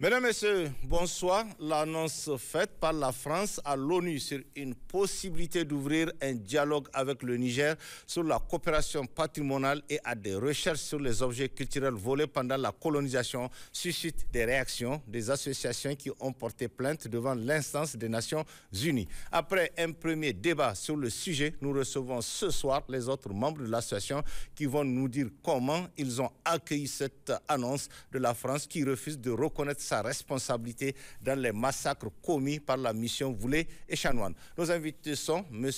Mesdames, Messieurs, bonsoir. L'annonce faite par la France à l'ONU sur une possibilité d'ouvrir un dialogue avec le Niger sur la coopération patrimoniale et à des recherches sur les objets culturels volés pendant la colonisation suscite des réactions des associations qui ont porté plainte devant l'instance des Nations Unies. Après un premier débat sur le sujet, nous recevons ce soir les autres membres de l'association qui vont nous dire comment ils ont accueilli cette annonce de la France qui refuse de reconnaître sa responsabilité dans les massacres commis par la mission Voulé et Chanoine. Nos invités sont M.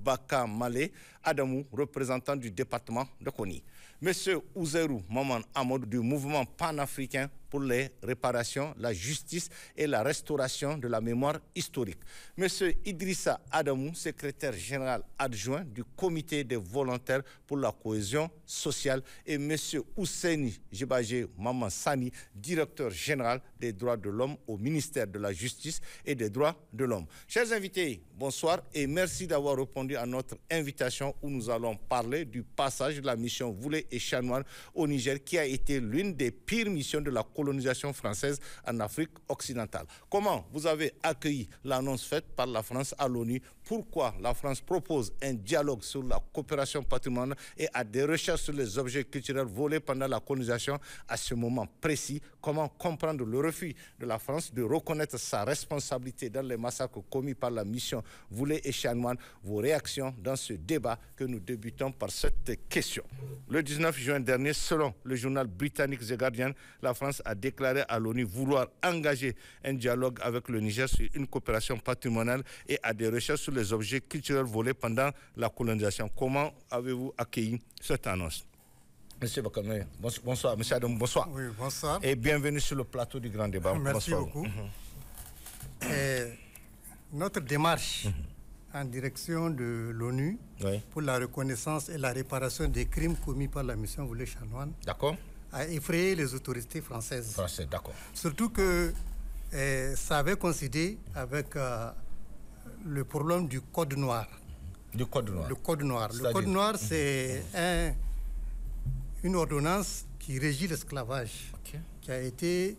Baka Malé Adamou, représentant du département de Koni, M. Ouzerou Maman Amadou du mouvement panafricain pour les réparations, la justice et la restauration de la mémoire historique, M. Idrissa Adamou, secrétaire général adjoint du comité des volontaires pour la cohésion sociale, et M. Ousseini Jibagé Maman Sani, directeur général des droits de l'homme au ministère de la Justice et des droits de l'homme. Chers invités, bonsoir et merci d'avoir répondu à notre invitation où nous allons parler du passage de la mission Voulé et Chanoine au Niger qui a été l'une des pires missions de la colonisation française en Afrique occidentale. Comment vous avez accueilli l'annonce faite par la France à l'ONU? Pourquoi la France propose un dialogue sur la coopération patrimoniale et à des recherches sur les objets culturels volés pendant la colonisation à ce moment précis? Comment comprendre le refus de la France de reconnaître sa responsabilité dans les massacres commis par la mission Voulé et Chanoine? Vos réactions dans ce débat que nous débutons par cette question. Le 19 juin dernier, selon le journal britannique The Guardian, la France a déclaré à l'ONU vouloir engager un dialogue avec le Niger sur une coopération patrimoniale et à des recherches sur les objets culturels volés pendant la colonisation. Comment avez-vous accueilli cette annonce? Monsieur Bakame, bonsoir. Monsieur Adam, bonsoir. Oui, bonsoir. Et bienvenue sur le plateau du Grand Débat. Merci beaucoup. Notre démarche en direction de l'ONU pour la reconnaissance et la réparation des crimes commis par la mission Voulé Chanoine a effrayé les autorités françaises. D'accord. Surtout que ça avait coïncidé avec le problème du Code noir. Du Code noir. Le Code noir. Le Code noir, c'est une ordonnance qui régit l'esclavage, qui a été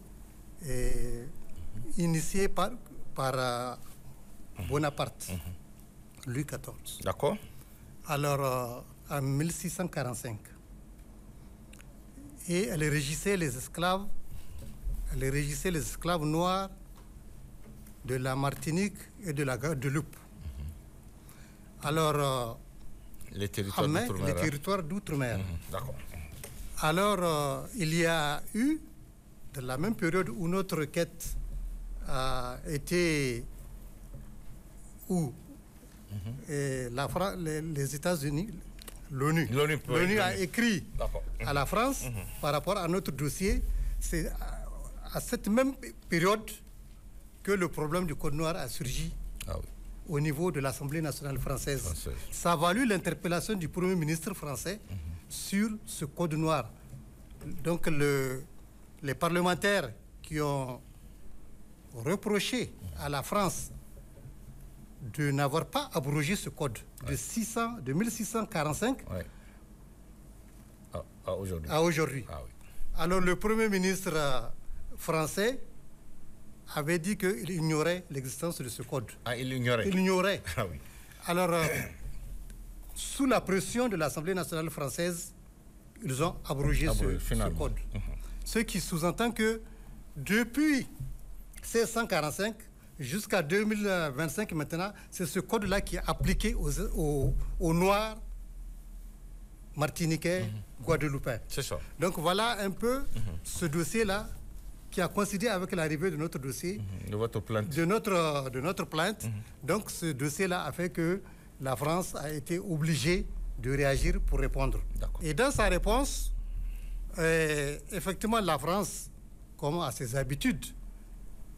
initiée par Bonaparte, Louis XIV. D'accord. Alors, en 1645. Et elle régissait les esclaves noirs de la Martinique et de la Guadeloupe. Alors, les territoires d'outre-mer. D'accord. Alors, il y a eu, dans la même période où notre requête a été, où les États-Unis, l'ONU a écrit à la France par rapport à notre dossier. C'est à cette même période que le problème du Code noir a surgi au niveau de l'Assemblée nationale française. Ça a valu l'interpellation du Premier ministre français sur ce Code noir. Donc les parlementaires qui ont reproché à la France de n'avoir pas abrogé ce code de 1645 à aujourd'hui. Alors le Premier ministre français avait dit qu'il ignorait l'existence de ce code. Il ignorait. Il ignorait. Alors, sous la pression de l'Assemblée nationale française, ils ont abrogé ce code. Ce qui sous-entend que depuis 1645 jusqu'à 2025 maintenant, c'est ce code-là qui est appliqué aux Noirs martiniquais, guadeloupéens. C'est ça. Donc voilà un peu ce dossier-là qui a coïncidé avec l'arrivée de notre dossier, de votre plainte. De notre plainte. Donc ce dossier-là a fait que la France a été obligée de réagir pour répondre. Et dans sa réponse, effectivement, la France, comme à ses habitudes,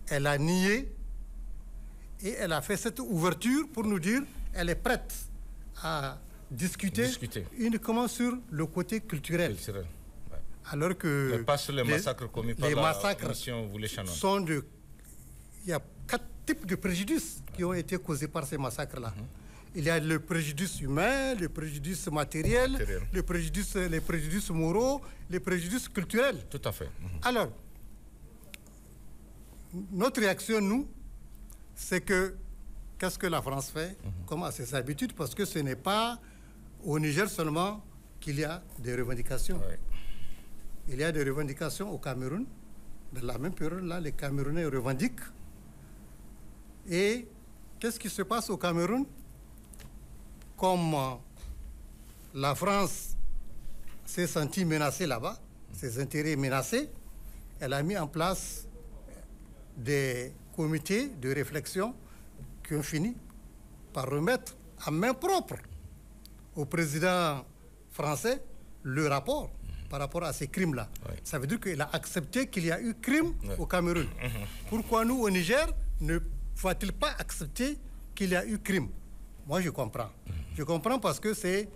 elle a nié et elle a fait cette ouverture pour nous dire qu'elle est prête à discuter uniquement sur le côté culturel. Alors que mais pas sur les massacres commis par la mission Voulé Chanoine. Il y a 4 types de préjudices qui ont été causés par ces massacres-là. Il y a le préjudice humain, le préjudice matériel, les préjudices moraux, les préjudices culturels. Tout à fait. Alors, notre réaction, nous, c'est que qu'est-ce que la France fait comme à ses habitudes, parce que ce n'est pas au Niger seulement qu'il y a des revendications. Oui. Il y a des revendications au Cameroun. Dans la même période-là, les Camerounais revendiquent. Et qu'est-ce qui se passe au Cameroun? Comme la France s'est sentie menacée là-bas, ses intérêts menacés, elle a mis en place des comités de réflexion qui ont fini par remettre à main propre au président français le rapport par rapport à ces crimes-là. Oui. Ça veut dire qu'il a accepté qu'il y a eu crime au Cameroun. Pourquoi nous, au Niger, ne faut-il pas accepter qu'il y a eu crime? Moi, je comprends. Je comprends parce que c'est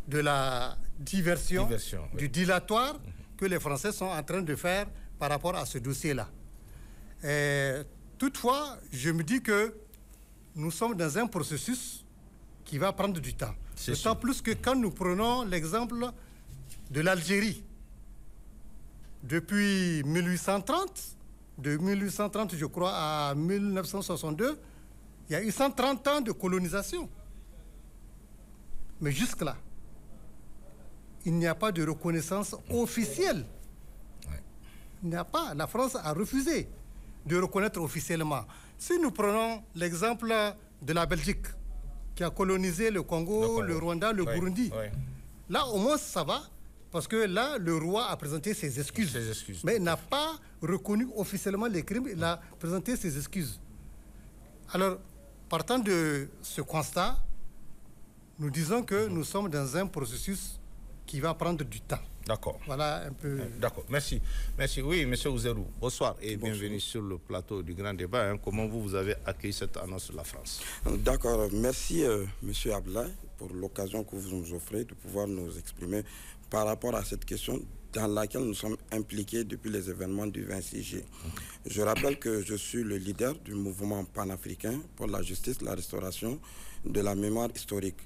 de la diversion du dilatoire que les Français sont en train de faire par rapport à ce dossier-là. Toutefois, je me dis que nous sommes dans un processus qui va prendre du temps. D'autant plus que quand nous prenons l'exemple de l'Algérie, depuis 1830, de 1830, je crois, à 1962, il y a eu 130 ans de colonisation. Mais jusque-là, il n'y a pas de reconnaissance officielle. Il n'y a pas. La France a refusé de reconnaître officiellement. Si nous prenons l'exemple de la Belgique, qui a colonisé le Congo, le Rwanda, le Burundi, là, au moins, ça va, parce que là, le roi a présenté ses excuses. Mais il n'a pas reconnu officiellement les crimes, il a présenté ses excuses. Alors, partant de ce constat, nous disons que nous sommes dans un processus qui va prendre du temps. D'accord. Voilà un peu. D'accord, merci. Merci. Oui, M. Ouzerou, bonsoir et bienvenue sur le plateau du Grand Débat. Comment vous avez accueilli cette annonce de la France? D'accord, merci M. Ablaye pour l'occasion que vous nous offrez de pouvoir nous exprimer par rapport à cette question dans laquelle nous sommes impliqués depuis les événements du 26 juillet. Je rappelle que je suis le leader du mouvement panafricain pour la justice, la restauration de la mémoire historique,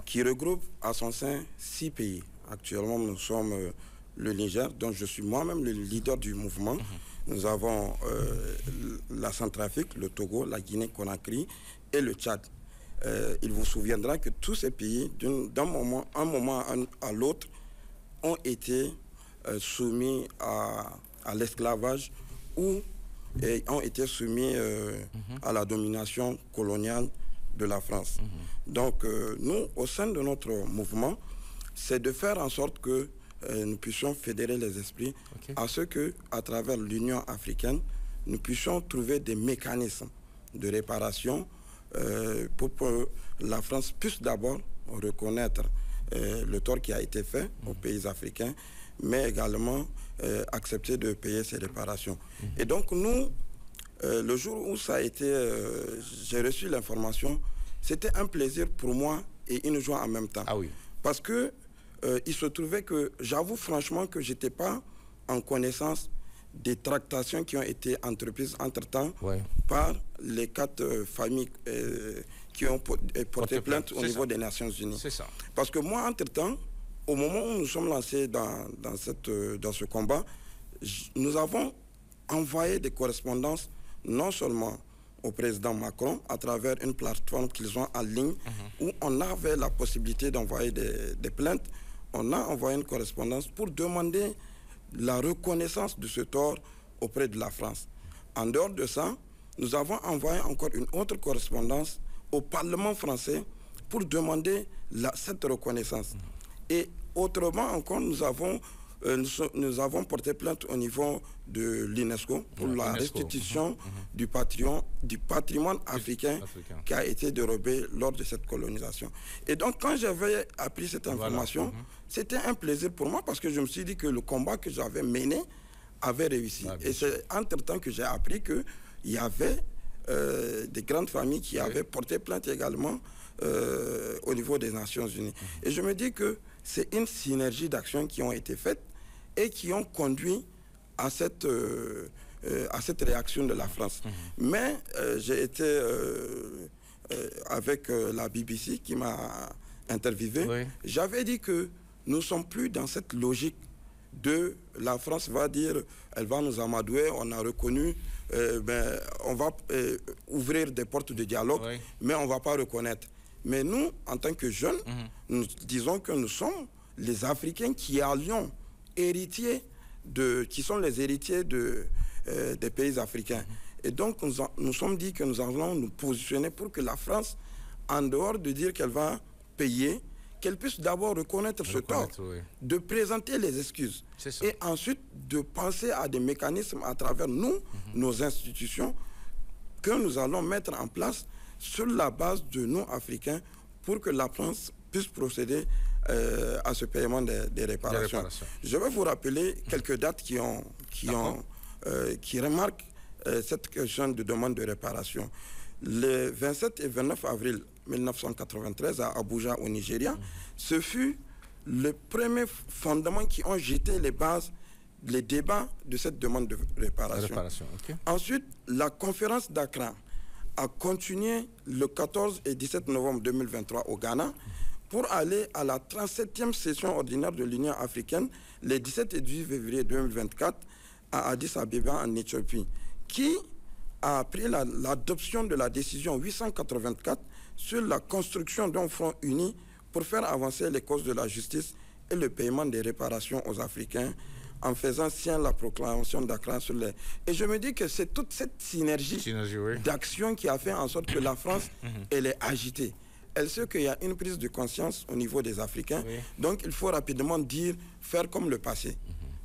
qui regroupe à son sein 6 pays. Actuellement, nous sommes le Niger, dont je suis moi-même le leader du mouvement. Nous avons la Centrafrique, le Togo, la Guinée-Conakry et le Tchad. Il vous souviendra que tous ces pays, d'un moment à l'autre, ont été soumis à l'esclavage ou ont été soumis à la domination coloniale de la France. Donc, nous, au sein de notre mouvement, c'est de faire en sorte que nous puissions fédérer les esprits à ce que, à travers l'Union africaine, nous puissions trouver des mécanismes de réparation pour que la France puisse d'abord reconnaître le tort qui a été fait aux pays africains, mais également accepter de payer ces réparations. Et donc nous, le jour où ça a été, j'ai reçu l'information, c'était un plaisir pour moi et une joie en même temps. Ah oui. Parce que il se trouvait que, j'avoue franchement que je n'étais pas en connaissance des tractations qui ont été entreprises entre-temps par les 4 familles qui ont porté plainte au niveau des Nations Unies. C'est ça. Parce que moi, entre-temps, au moment où nous sommes lancés dans ce combat, nous avons envoyé des correspondances non seulement au président Macron à travers une plateforme qu'ils ont en ligne où on avait la possibilité d'envoyer des plaintes. On a envoyé une correspondance pour demander la reconnaissance de ce tort auprès de la France. En dehors de ça, nous avons envoyé encore une autre correspondance au Parlement français pour demander cette reconnaissance. Et autrement encore, nous avons porté plainte au niveau de l'UNESCO pour la restitution du patrimoine africain qui a été dérobé lors de cette colonisation. Et donc, quand j'avais appris cette information, c'était un plaisir pour moi parce que je me suis dit que le combat que j'avais mené avait réussi. Et c'est entre-temps que j'ai appris qu'il y avait des grandes familles qui avaient porté plainte également au niveau des Nations Unies. Et je me dis que c'est une synergie d'actions qui ont été faites et qui ont conduit à cette réaction de la France. Mais j'ai été avec la BBC qui m'a interviewé. J'avais dit que nous ne sommes plus dans cette logique la France va dire, elle va nous amadouer, on a reconnu, on va ouvrir des portes de dialogue, mais on ne va pas reconnaître. Mais nous, en tant que jeunes, nous disons que nous sommes les Africains qui allions héritiers qui sont les héritiers des pays africains. Et donc, nous sommes dit que nous allons nous positionner pour que la France, en dehors de dire qu'elle va payer, qu'elle puisse d'abord reconnaître ce tort, de présenter les excuses, et ensuite de penser à des mécanismes à travers nous, nos institutions, que nous allons mettre en place sur la base de nous, Africains, pour que la France puisse procéder à ce paiement des réparations. Je vais vous rappeler quelques dates qui remarquent cette question de demande de réparation. Le 27 et 29 avril 1993 à Abuja, au Nigeria, ce fut le premier fondement qui ont jeté les bases, les débats de cette demande de réparation. Ensuite, la conférence d'Accra a continué le 14 et 17 novembre 2023 au Ghana pour aller à la 37e session ordinaire de l'Union africaine les 17 et 18 février 2024 à Addis Abeba en Éthiopie, qui a pris l'adoption de la décision 884 sur la construction d'un front uni pour faire avancer les causes de la justice et le paiement des réparations aux Africains, en faisant sien la proclamation d'Accra sur les... Et je me dis que c'est toute cette synergie d'action qui a fait en sorte que la France, elle est agitée. Elle sait qu'il y a une prise de conscience au niveau des Africains, donc il faut rapidement dire, faire comme le passé.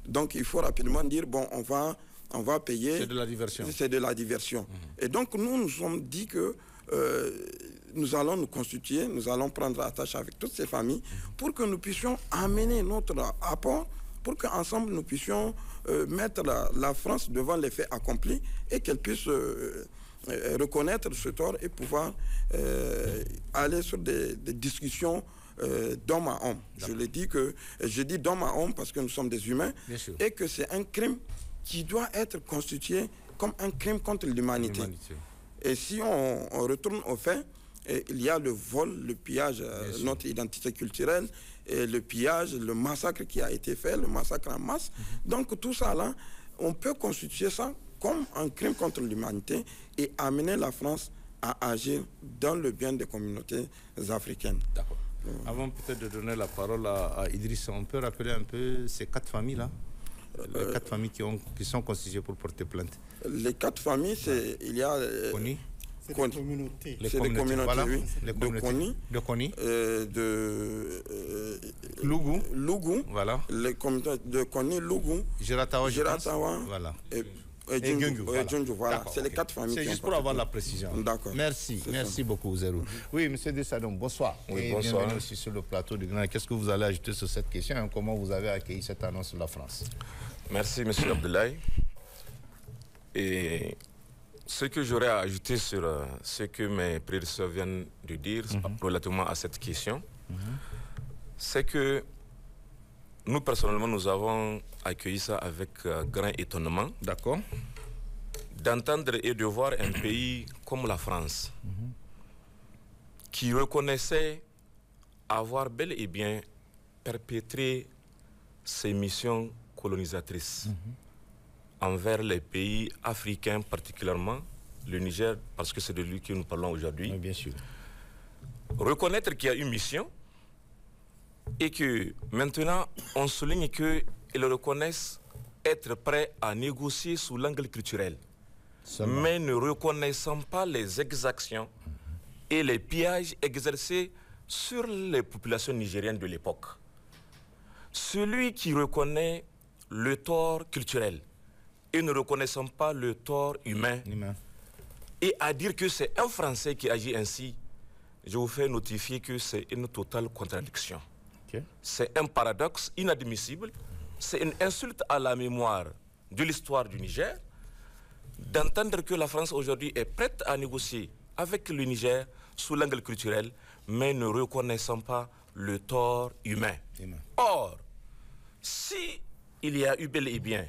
Donc il faut rapidement dire, bon, on va payer... C'est de la diversion. C'est de la diversion. Et donc nous sommes dit que nous allons nous constituer, nous allons prendre attache avec toutes ces familles pour que nous puissions amener notre apport, pour qu'ensemble nous puissions mettre la France devant les faits accomplis et qu'elle puisse reconnaître ce tort et pouvoir aller sur des discussions d'homme à homme. Je dis d'homme à homme parce que nous sommes des humains et que c'est un crime qui doit être constitué comme un crime contre l'humanité. Et si on retourne aux faits, il y a le vol, le pillage de notre identité culturelle, et le pillage, le massacre qui a été fait, le massacre en masse. Donc tout ça là, on peut constituer ça comme un crime contre l'humanité et amener la France à agir dans le bien des communautés africaines. D'accord. Avant peut-être de donner la parole à Idriss, on peut rappeler un peu ces 4 familles-là, les 4 familles qui sont constituées pour porter plainte. Les 4 familles, il y a... C'est des communautés. C'est des communautés, voilà. oui. De Koni. De Lougou. Lougou. Voilà. Les communautés de Koni, Lougou. Giratawa, voilà. Et Djungu. Voilà. C'est les 4 familles. C'est juste pour avoir la précision. D'accord. Merci beaucoup, Zerou. Oui, M. Dessadon, bonsoir. Oui, bonsoir. Bienvenue aussi sur le plateau du Grand. Qu'est-ce que vous allez ajouter sur cette question et comment vous avez accueilli cette annonce de la France? Merci, M. Abdoulaye. Et ce que j'aurais à ajouter sur ce que mes prédécesseurs viennent de dire relativement à cette question, c'est que nous, personnellement, nous avons accueilli ça avec grand étonnement. D'accord. D'entendre et de voir un pays comme la France, qui reconnaissait avoir bel et bien perpétré ses missions colonisatrices envers les pays africains, particulièrement le Niger, parce que c'est de lui que nous parlons aujourd'hui. Oui, bien sûr. Reconnaître qu'il y a une mission et que maintenant on souligne qu'ils reconnaissent être prêts à négocier sous l'angle culturel, mais ne reconnaissant pas les exactions et les pillages exercés sur les populations nigériennes de l'époque. Celui qui reconnaît le tort culturel et ne reconnaissant pas le tort humain, et à dire que c'est un Français qui agit ainsi, je vous fais notifier que c'est une totale contradiction. C'est un paradoxe inadmissible, c'est une insulte à la mémoire de l'histoire du Niger, d'entendre que la France aujourd'hui est prête à négocier avec le Niger sous l'angle culturel, mais ne reconnaissant pas le tort humain. Or, si il y a eu bel et bien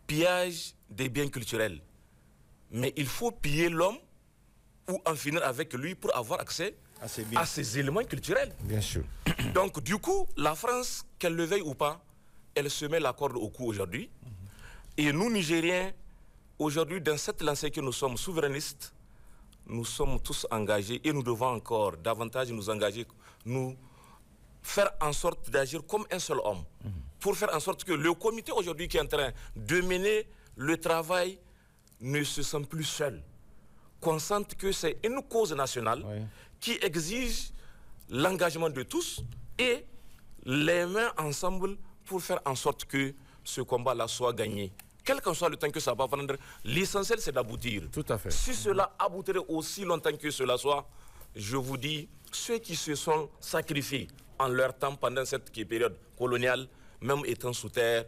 pillage des biens culturels, mais il faut piller l'homme ou en finir avec lui pour avoir accès à ces éléments culturels. Bien sûr. Donc du coup, la France, qu'elle le veuille ou pas, elle se met la corde au cou aujourd'hui. Et nous, Nigériens, aujourd'hui, dans cette lancée que nous sommes souverainistes, nous sommes tous engagés et nous devons encore davantage nous engager, nous faire en sorte d'agir comme un seul homme, pour faire en sorte que le comité aujourd'hui qui est en train de mener le travail ne se sent plus seul. Qu'on sente que c'est une cause nationale qui exige l'engagement de tous et les mains ensemble pour faire en sorte que ce combat-là soit gagné. Quel qu'en soit le temps que ça va prendre, l'essentiel c'est d'aboutir. Tout à fait. Si cela aboutirait aussi longtemps que cela soit, je vous dis, ceux qui se sont sacrifiés en leur temps pendant cette période coloniale, même étant sous terre,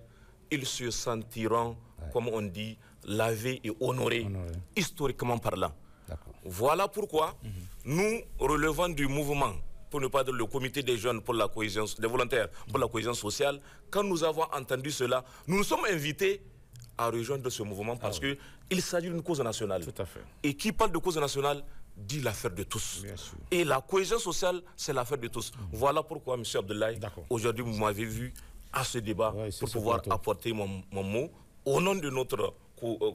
ils se sentiront, comme on dit, lavés et honorés, historiquement parlant. Voilà pourquoi nous relevons du mouvement, pour ne pas dire le comité des jeunes pour la cohésion, des volontaires pour la cohésion sociale. Quand nous avons entendu cela, nous nous sommes invités à rejoindre ce mouvement parce qu'il s'agit d'une cause nationale. Tout à fait. Et qui parle de cause nationale dit l'affaire de tous. Et la cohésion sociale, c'est l'affaire de tous. Voilà pourquoi, M. Abdoulaye, aujourd'hui, vous m'avez vu à ce débat pour pouvoir apporter mon mot au nom de notre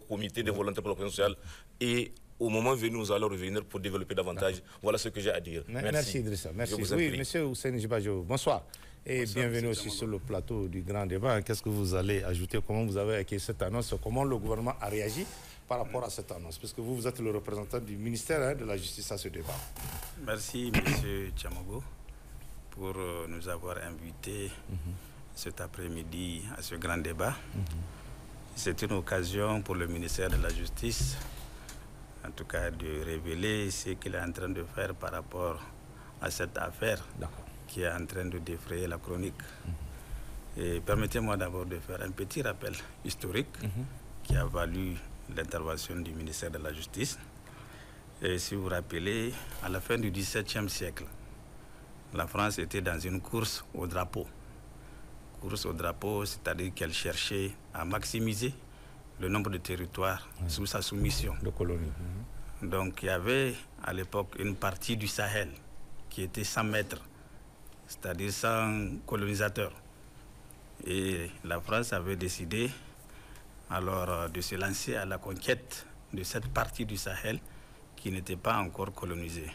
comité des volontaires pour la cohésion sociale. Et au moment venu, nous allons revenir pour développer davantage. Voilà ce que j'ai à dire. Merci Idrissa. Merci. Oui, M. Hussein Djibajo, bonsoir. Et bienvenue aussi sur le plateau du grand débat. Qu'est-ce que vous allez ajouter? Comment vous avez accueilli cette annonce? Comment le gouvernement a réagi par rapport à cette annonce? Parce que vous êtes le représentant du ministère de la Justice à ce débat. Merci, M. Tchamogo, pour nous avoir invités cet après-midi à ce grand débat. C'est une occasion pour le ministère de la Justice, en tout cas, de révéler ce qu'il est en train de faire par rapport à cette affaire qui est en train de défrayer la chronique. Et permettez-moi d'abord de faire un petit rappel historique qui a valu l'intervention du ministère de la Justice. Et si vous vous rappelez, à la fin du XVIIe siècle, la France était dans une course au drapeau. Course au drapeau, c'est-à-dire qu'elle cherchait à maximiser le nombre de territoires sous sa soumission. De colonies. Donc il y avait à l'époque une partie du Sahel qui était sans maître, c'est-à-dire sans colonisateur. Et la France avait décidé alors de se lancer à la conquête de cette partie du Sahel qui n'était pas encore colonisée.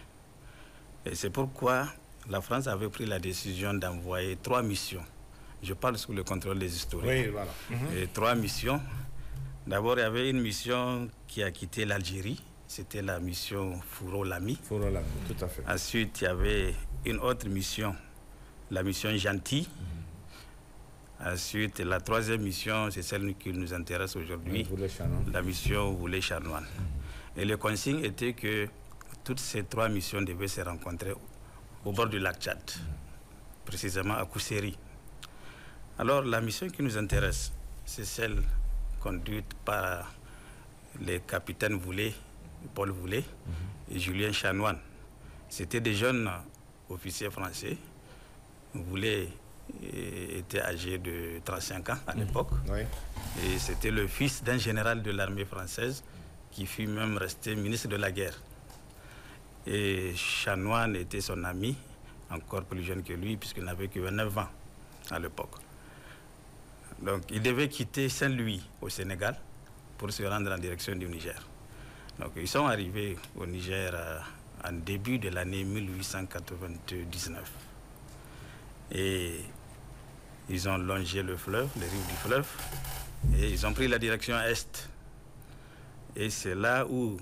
Et c'est pourquoi la France avait pris la décision d'envoyer 3 missions. Je parle sous le contrôle des historiens. Oui, voilà. Et 3 missions. D'abord, il y avait une mission qui a quitté l'Algérie. C'était la mission Fouro-Lamy. Fouro-Lamy, tout à fait. Ensuite, il y avait une autre mission, la mission Gentil. Ensuite, la 3e mission, c'est celle qui nous intéresse aujourd'hui, la mission Voulé-Chanoine. Et le consigne était que toutes ces 3 missions devaient se rencontrer au bord du lac Tchad, précisément à Kousséri. Alors, la mission qui nous intéresse, c'est celle conduite par les capitaines Voulé, Paul Voulé et Julien Chanoine. C'était des jeunes officiers français. Voulé était âgé de 35 ans à l'époque. Et c'était le fils d'un général de l'armée française qui fut même resté ministre de la guerre. Et Chanoine était son ami, encore plus jeune que lui, puisqu'il n'avait que 29 ans à l'époque. Donc il devait quitter Saint-Louis au Sénégal pour se rendre en direction du Niger. Donc ils sont arrivés au Niger en début de l'année 1899. Et ils ont longé le fleuve, les rives du fleuve, et ils ont pris la direction est. Et c'est là où,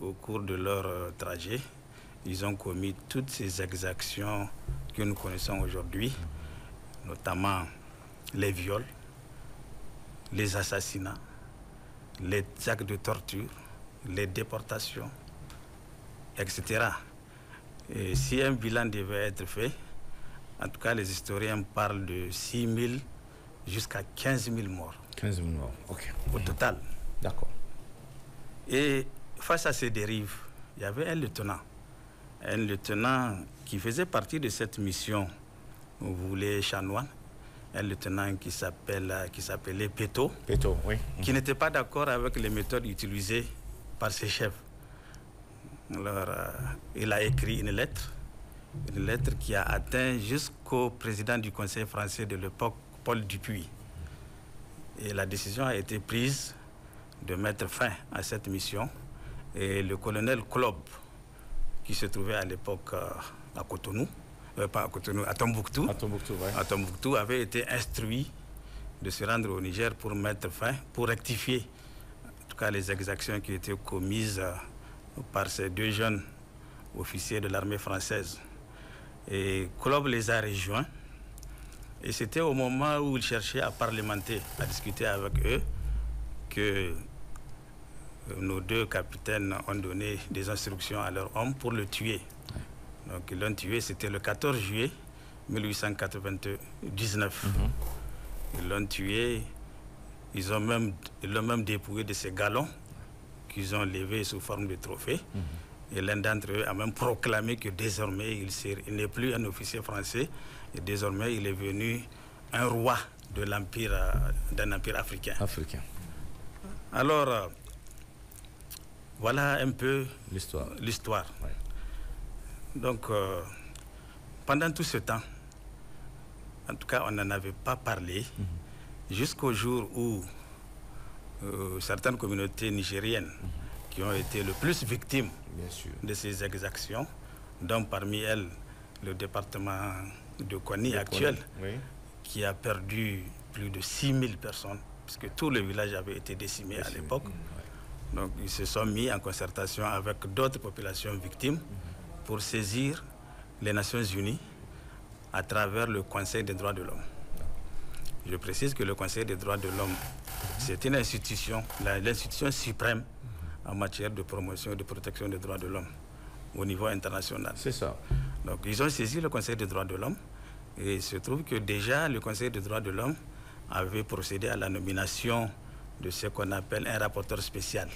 au cours de leur trajet, ils ont commis toutes ces exactions que nous connaissons aujourd'hui, notamment les viols, les assassinats, les actes de torture, les déportations, etc. Et si un bilan devait être fait, en tout cas, les historiens parlent de 6 000 jusqu'à 15 000 morts. 15 000 morts, ok. Au total. D'accord. Et face à ces dérives, il y avait un lieutenant qui faisait partie de cette mission, vous voulez, Chanoine, un lieutenant qui s'appelait Péto, oui. Qui n'était pas d'accord avec les méthodes utilisées par ses chefs. Alors, il a écrit une lettre qui a atteint jusqu'au président du Conseil français de l'époque, Paul Dupuy. Et la décision a été prise de mettre fin à cette mission. Et le colonel Klob, qui se trouvait à l'époque à Cotonou, pas à Cotonou, à Tombouctou, à Tombouctou, avait été instruit de se rendre au Niger pour mettre fin, pour rectifier en tout cas les exactions qui étaient commises par ces deux jeunes officiers de l'armée française. Et Klob les a rejoints. Et c'était au moment où il cherchait à parlementer, à discuter avec eux, que nos deux capitaines ont donné des instructions à leurs hommes pour le tuer. Donc ils l'ont tué, c'était le 14 juillet 1899. Ils l'ont tué, ils l'ont même dépouillé de ses galons qu'ils ont levés sous forme de trophée. Et l'un d'entre eux a même proclamé que désormais il n'est plus un officier français, et désormais il est devenu un roi de l'empire, d'un empire africain. Alors, voilà un peu l'histoire. Ouais. Donc, pendant tout ce temps, en tout cas, on n'en avait pas parlé, jusqu'au jour où certaines communautés nigériennes qui ont été le plus victimes de ces exactions, dont parmi elles le département de Koni actuel, qui a perdu plus de 6000 personnes, puisque tout le village avait été décimé à l'époque. Donc ils se sont mis en concertation avec d'autres populations victimes pour saisir les Nations Unies à travers le Conseil des droits de l'homme. Je précise que le Conseil des droits de l'homme, c'est une institution, l'institution suprême en matière de promotion et de protection des droits de l'homme au niveau international. C'est ça. Donc ils ont saisi le Conseil des droits de l'homme et il se trouve que déjà le Conseil des droits de l'homme avait procédé à la nomination de ce qu'on appelle un rapporteur spécial.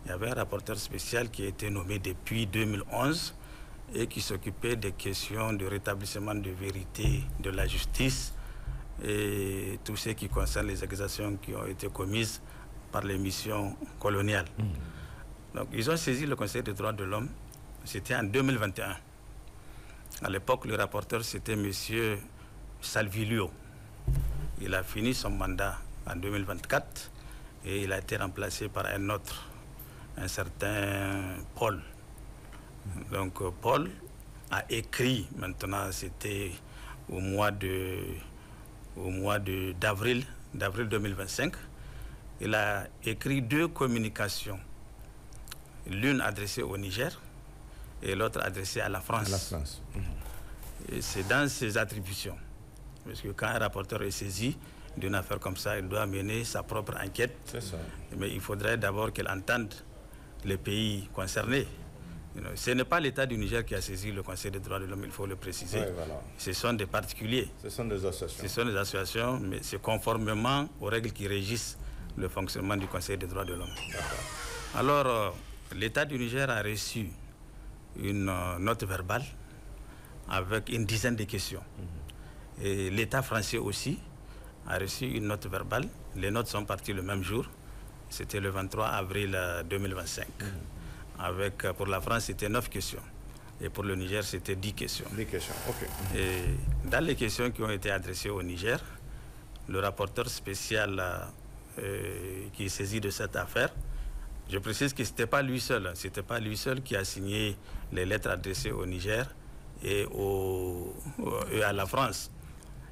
Il y avait un rapporteur spécial qui a été nommé depuis 2011 et qui s'occupait des questions de rétablissement de vérité, de la justice et tout ce qui concerne les exactions qui ont été commises par les missions coloniales. Donc ils ont saisi le Conseil des droits de l'homme, c'était en 2021. À l'époque, le rapporteur, c'était M. Salvilio. Il a fini son mandat en 2024 et il a été remplacé par un autre, un certain Paul. Donc Paul a écrit, maintenant c'était au mois d'avril 2025, il a écrit 2 communications, l'une adressée au Niger et l'autre adressée à la France. Et c'est dans ses attributions. Parce que quand un rapporteur est saisi d'une affaire comme ça, il doit mener sa propre enquête. C'est ça. Mais il faudrait d'abord qu'il entende les pays concernés. Ce n'est pas l'État du Niger qui a saisi le Conseil des droits de l'homme, il faut le préciser. Ouais, voilà. Ce sont des particuliers. Ce sont des associations. Ce sont des associations, mais c'est conformément aux règles qui régissent le fonctionnement du Conseil des droits de l'homme. Alors, l'État du Niger a reçu une note verbale avec une dizaine de questions. Et l'État français aussi a reçu une note verbale. Les notes sont parties le même jour. C'était le 23 avril 2025. Avec, pour la France, c'était 9 questions. Et pour le Niger, c'était 10 questions. 10 questions, ok. Et dans les questions qui ont été adressées au Niger, le rapporteur spécial qui est saisi de cette affaire, je précise que ce n'était pas lui seul. Ce n'était pas lui seul qui a signé les lettres adressées au Niger et à la France.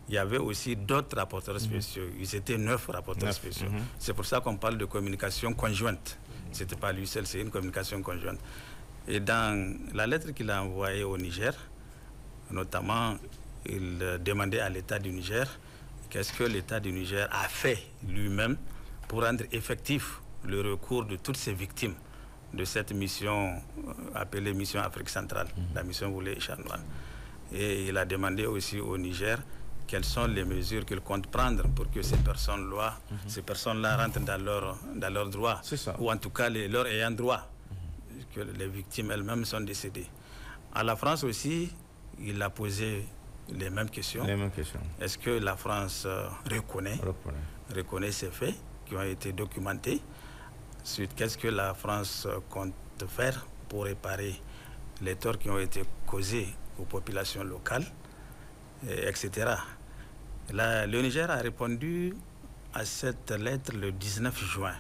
Il y avait aussi d'autres rapporteurs spéciaux. Ils étaient 9 rapporteurs spéciaux. C'est pour ça qu'on parle de communication conjointe. Ce n'était pas lui seul, c'est une communication conjointe. Et dans la lettre qu'il a envoyée au Niger, notamment, il demandait à l'État du Niger qu'est-ce que l'État du Niger a fait lui-même pour rendre effectif le recours de toutes ces victimes de cette mission appelée Mission Afrique centrale, la mission Woulé-Charnoine. Et il a demandé aussi au Niger quelles sont les mesures qu'il compte prendre pour que ces personnes-là rentrent dans leurs droits, ou en tout cas leurs ayants droit, que les victimes elles-mêmes sont décédées. À la France aussi, il a posé les mêmes questions. Est-ce que la France reconnaît ces faits qui ont été documentés? Qu'est-ce que la France compte faire pour réparer les torts qui ont été causés aux populations locales, etc. Là, le Niger a répondu à cette lettre le 19 juin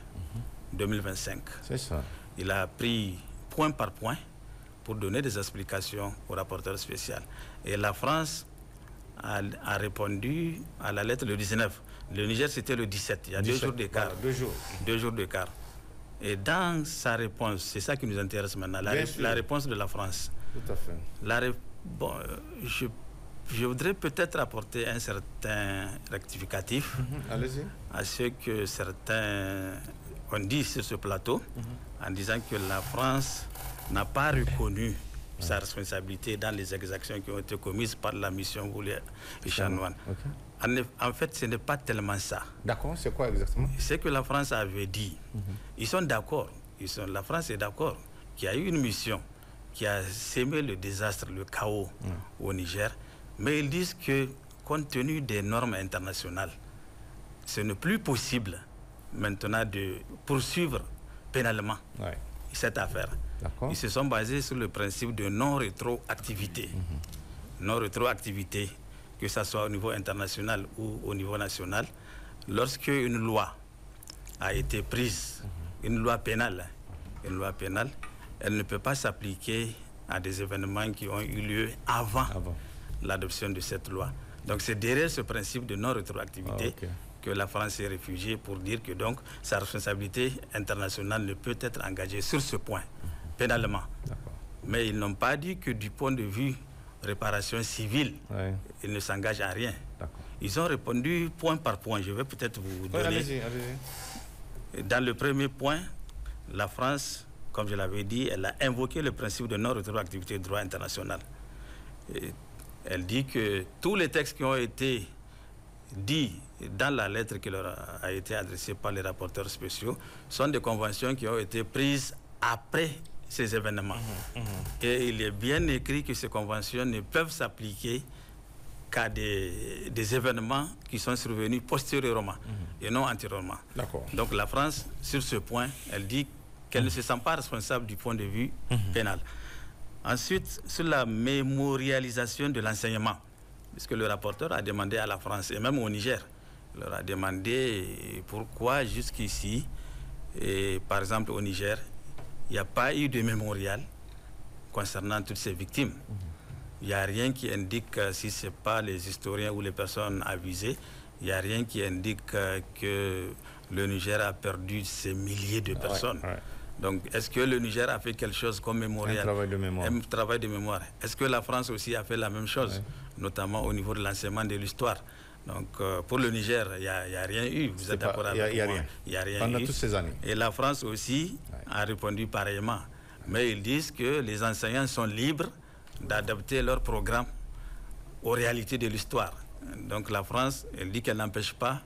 2025. C'est ça. Il a pris point par point pour donner des explications au rapporteur spécial. Et la France a répondu à la lettre le 19. Le Niger, c'était le 17. Il y a 2 jours d'écart. Voilà, 2 jours. 2 jours d'écart. Et dans sa réponse, c'est ça qui nous intéresse maintenant, la réponse de la France. Tout à fait. Bon, je voudrais peut-être apporter un certain rectificatif Allez-y. à ce que certains ont dit sur ce plateau, en disant que la France n'a pas reconnu sa responsabilité dans les exactions qui ont été commises par la mission Woulé et Chanoine. En fait, ce n'est pas tellement ça. D'accord, c'est quoi exactement? C'est que la France avait dit. Ils sont d'accord. La France est d'accord qu'il y a eu une mission qui a sémé le désastre, le chaos au Niger. Mais ils disent que, compte tenu des normes internationales, ce n'est plus possible maintenant de poursuivre pénalement cette affaire. Ils se sont basés sur le principe de non-rétroactivité. Non-rétroactivité, que ce soit au niveau international ou au niveau national, lorsque une loi a été prise, une loi pénale, elle ne peut pas s'appliquer à des événements qui ont eu lieu avant. L'adoption de cette loi. Donc c'est derrière ce principe de non-rétroactivité que la France s'est réfugiée pour dire que donc sa responsabilité internationale ne peut être engagée sur ce point, pénalement. Mais ils n'ont pas dit que du point de vue réparation civile, ils ne s'engagent à rien. Ils ont répondu point par point. Je vais peut-être vous donner. Allez-y. Dans le premier point, la France, comme je l'avais dit, elle a invoqué le principe de non-rétroactivité du droit international. Elle dit que tous les textes qui ont été dits dans la lettre qui leur a été adressée par les rapporteurs spéciaux sont des conventions qui ont été prises après ces événements. Et il est bien écrit que ces conventions ne peuvent s'appliquer qu'à des événements qui sont survenus postérieurement et non antérieurement. Donc la France, sur ce point, elle dit qu'elle ne se sent pas responsable du point de vue pénal. Ensuite, sur la mémorialisation de l'enseignement, puisque le rapporteur a demandé à la France, et même au Niger, il leur a demandé pourquoi jusqu'ici, par exemple au Niger, il n'y a pas eu de mémorial concernant toutes ces victimes. Il n'y a rien qui indique, si ce n'est pas les historiens ou les personnes avisées, il n'y a rien qui indique que le Niger a perdu ces milliers de personnes. Donc, est-ce que le Niger a fait quelque chose comme mémorial? Un travail de mémoire. Est-ce que la France aussi a fait la même chose, notamment au niveau de l'enseignement de l'histoire? Donc, pour le Niger, il n'y a rien eu. Vous êtes d'accord avec moi? Il n'y a rien eu. Pendant toutes ces années. Et la France aussi a répondu pareillement. Mais ils disent que les enseignants sont libres d'adapter leur programme aux réalités de l'histoire. Donc, la France, elle dit qu'elle n'empêche pas,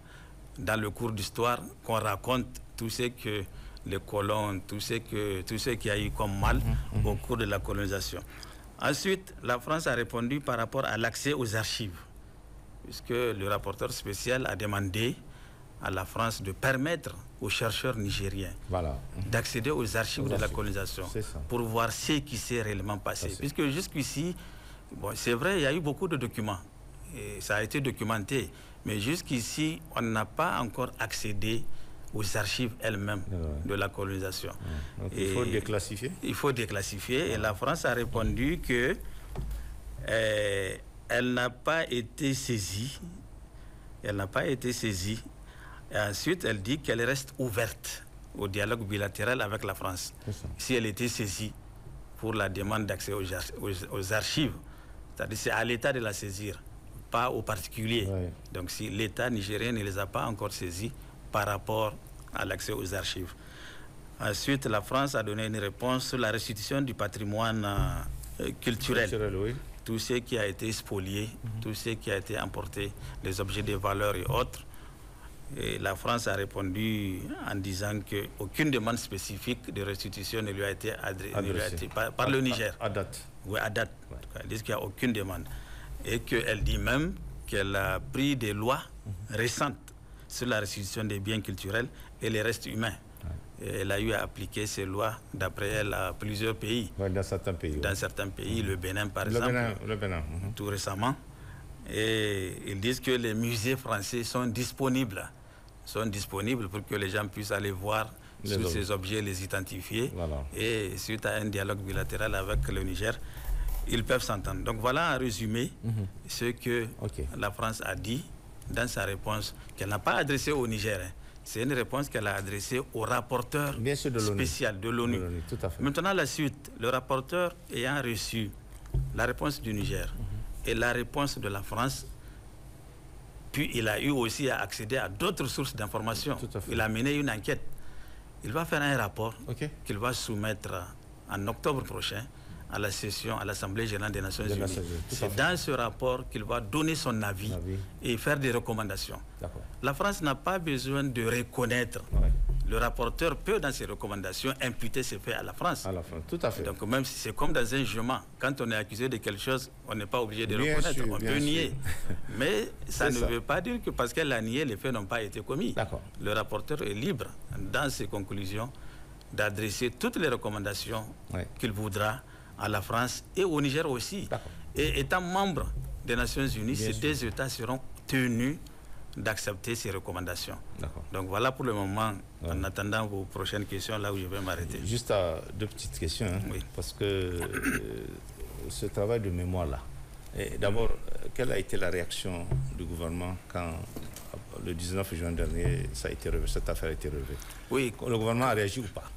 dans le cours d'histoire, qu'on raconte tout ce que les colons, tout ce qu'il y a eu comme mal au cours de la colonisation. Ensuite, la France a répondu par rapport à l'accès aux archives, puisque le rapporteur spécial a demandé à la France de permettre aux chercheurs nigériens d'accéder aux archives de la colonisation pour voir ce qui s'est réellement passé. Puisque jusqu'ici, bon, c'est vrai, il y a eu beaucoup de documents, et ça a été documenté, mais jusqu'ici, on n'a pas encore accédé aux archives elles-mêmes de la colonisation. Donc, il faut déclassifier. Il faut déclassifier. Et la France a répondu que elle n'a pas été saisie. Elle n'a pas été saisie. Et ensuite, elle dit qu'elle reste ouverte au dialogue bilatéral avec la France. Si elle était saisie pour la demande d'accès aux archives, c'est-à-dire c'est à l'État de la saisir, pas aux particuliers. Donc si l'État nigérien ne les a pas encore saisis, par rapport à l'accès aux archives. Ensuite, la France a donné une réponse sur la restitution du patrimoine culturel. Tout ce qui a été spolié, tout ce qui a été emporté, les objets de valeur et autres. Et la France a répondu en disant qu'aucune demande spécifique de restitution ne lui a été adressée par le Niger. À date. Oui, à date. Elle dit qu'il n'y a aucune demande. Et qu'elle dit même qu'elle a pris des lois récentes sur la restitution des biens culturels et les restes humains. Et elle a eu à appliquer ces lois, d'après elle, à plusieurs pays. Dans certains pays. Dans certains pays, le Bénin par exemple, le Bénin. Tout récemment. Et ils disent que les musées français sont disponibles sont disponibles pour que les gens puissent aller voir sur ces objets, les identifier. Voilà. Et suite à un dialogue bilatéral avec le Niger, ils peuvent s'entendre. Donc voilà en résumé ce que la France a dit dans sa réponse, qu'elle n'a pas adressée au Niger. C'est une réponse qu'elle a adressée au rapporteur spécial de l'ONU. Maintenant, la suite, le rapporteur ayant reçu la réponse du Niger et la réponse de la France, puis il a eu aussi à accéder à d'autres sources d'informations. Il a mené une enquête. Il va faire un rapport qu'il va soumettre en octobre prochain à la session, à l'Assemblée générale des Nations Unies. C'est dans ce rapport qu'il va donner son avis et faire des recommandations. La France n'a pas besoin de reconnaître. Le rapporteur peut, dans ses recommandations, imputer ses faits à la France. Tout à fait. Donc même si c'est comme dans un jugement, quand on est accusé de quelque chose, on n'est pas obligé de reconnaître. On peut nier. Mais ça ne veut pas dire que parce qu'elle a nié, les faits n'ont pas été commis. Le rapporteur est libre, dans ses conclusions, d'adresser toutes les recommandations qu'il voudra à la France et au Niger aussi. Et étant membre des Nations Unies, ces deux États seront tenus d'accepter ces recommandations. Donc voilà pour le moment, en attendant vos prochaines questions, là où je vais m'arrêter. Juste deux petites questions, parce que ce travail de mémoire-là, d'abord, quelle a été la réaction du gouvernement quand le 19 juin dernier, cette affaire a été relevée? Le gouvernement a réagi ou pas?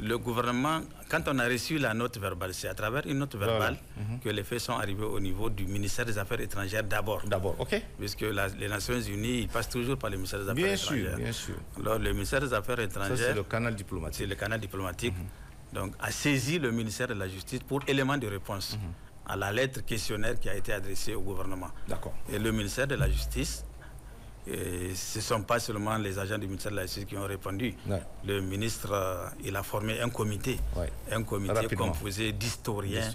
Le gouvernement, quand on a reçu la note verbale, c'est à travers une note verbale que les faits sont arrivés au niveau du ministère des Affaires étrangères d'abord. Puisque les Nations Unies, ils passent toujours par le ministère des Affaires étrangères. Bien sûr. Alors, le ministère des Affaires étrangères... Ça, c'est le canal diplomatique. C'est le canal diplomatique. Donc, a saisi le ministère de la Justice pour élément de réponse à la lettre questionnaire qui a été adressée au gouvernement. Et le ministère de la Justice... Et ce ne sont pas seulement les agents du ministère de la Justice qui ont répondu. Le ministre, il a formé un comité composé d'historiens,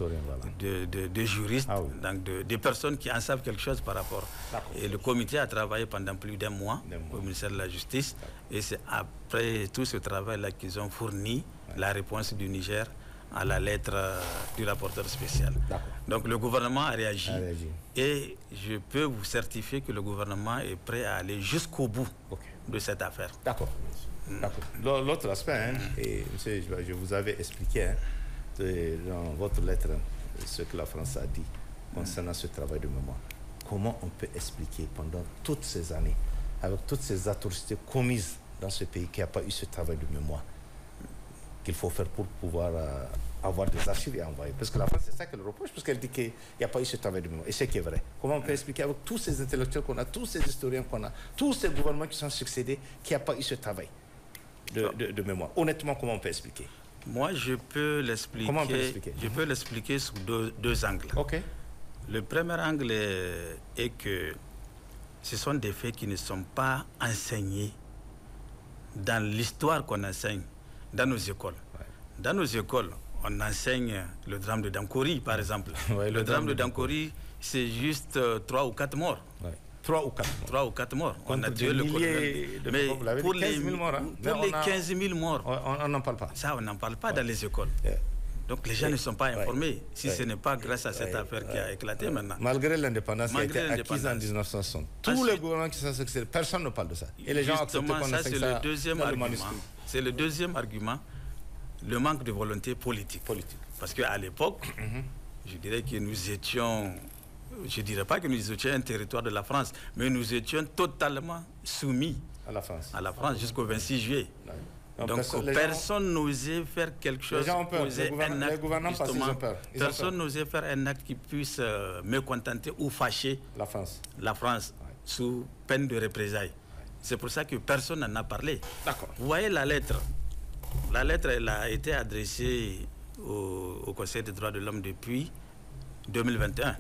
de juristes, donc de personnes qui en savent quelque chose par rapport. Et le comité a travaillé pendant plus d'un mois au ministère de la Justice. Et c'est après tout ce travail-là qu'ils ont fourni la réponse du Niger à la lettre du rapporteur spécial. Donc le gouvernement a réagi. Et je peux vous certifier que le gouvernement est prêt à aller jusqu'au bout de cette affaire. L'autre aspect, et monsieur, je vous avais expliqué dans votre lettre ce que la France a dit concernant ce travail de mémoire. Comment on peut expliquer pendant toutes ces années, avec toutes ces atrocités commises dans ce pays, qu'il n'y a pas eu ce travail de mémoire qu'il faut faire pour pouvoir avoir des archives et envoyer. Parce que la France, c'est ça qu'elle reproche, parce qu'elle dit qu'il n'y a pas eu ce travail de mémoire. Et c'est qui est vrai. Comment on peut expliquer avec tous ces intellectuels qu'on a, tous ces historiens qu'on a, tous ces gouvernements qui sont succédés, qu'il n'y a pas eu ce travail de mémoire? Honnêtement, comment on peut expliquer? Moi, je peux l'expliquer. Comment on peut l'expliquer? Je peux l'expliquer sous deux angles. Le premier angle est que ce sont des faits qui ne sont pas enseignés dans l'histoire qu'on enseigne dans nos écoles. Dans nos écoles, on enseigne le drame de Dankori, par exemple. Le drame de Dankori, c'est juste 3 ou 4 morts. 3 ou 4 morts. 3 ou 4 morts. On a tué le colonel. Mais pour les 15 000 morts, pour les 15 000 morts, on n'en parle pas. Ça, on n'en parle pas dans les écoles. Donc les gens ne sont pas informés, si ce n'est pas grâce à cette affaire qui a éclaté maintenant. Malgré l'indépendance qui a été acquise en 1960. Tous les gouvernements qui sont succédés, personne ne parle de ça. Et les gens acceptent qu'on enseigne ça. C'est le deuxième argument. C'est le deuxième argument, le manque de volonté politique. Parce qu'à l'époque, je dirais que nous étions, je ne dirais pas que nous étions un territoire de la France, mais nous étions totalement soumis à la France, jusqu'au 26 juillet. Donc personne n'osait faire quelque chose, personne n'osait faire un acte qui puisse mécontenter ou fâcher la France sous peine de représailles. C'est pour ça que personne n'en a parlé. Vous voyez la lettre. La lettre, elle a été adressée au Conseil des droits de l'homme depuis 2021.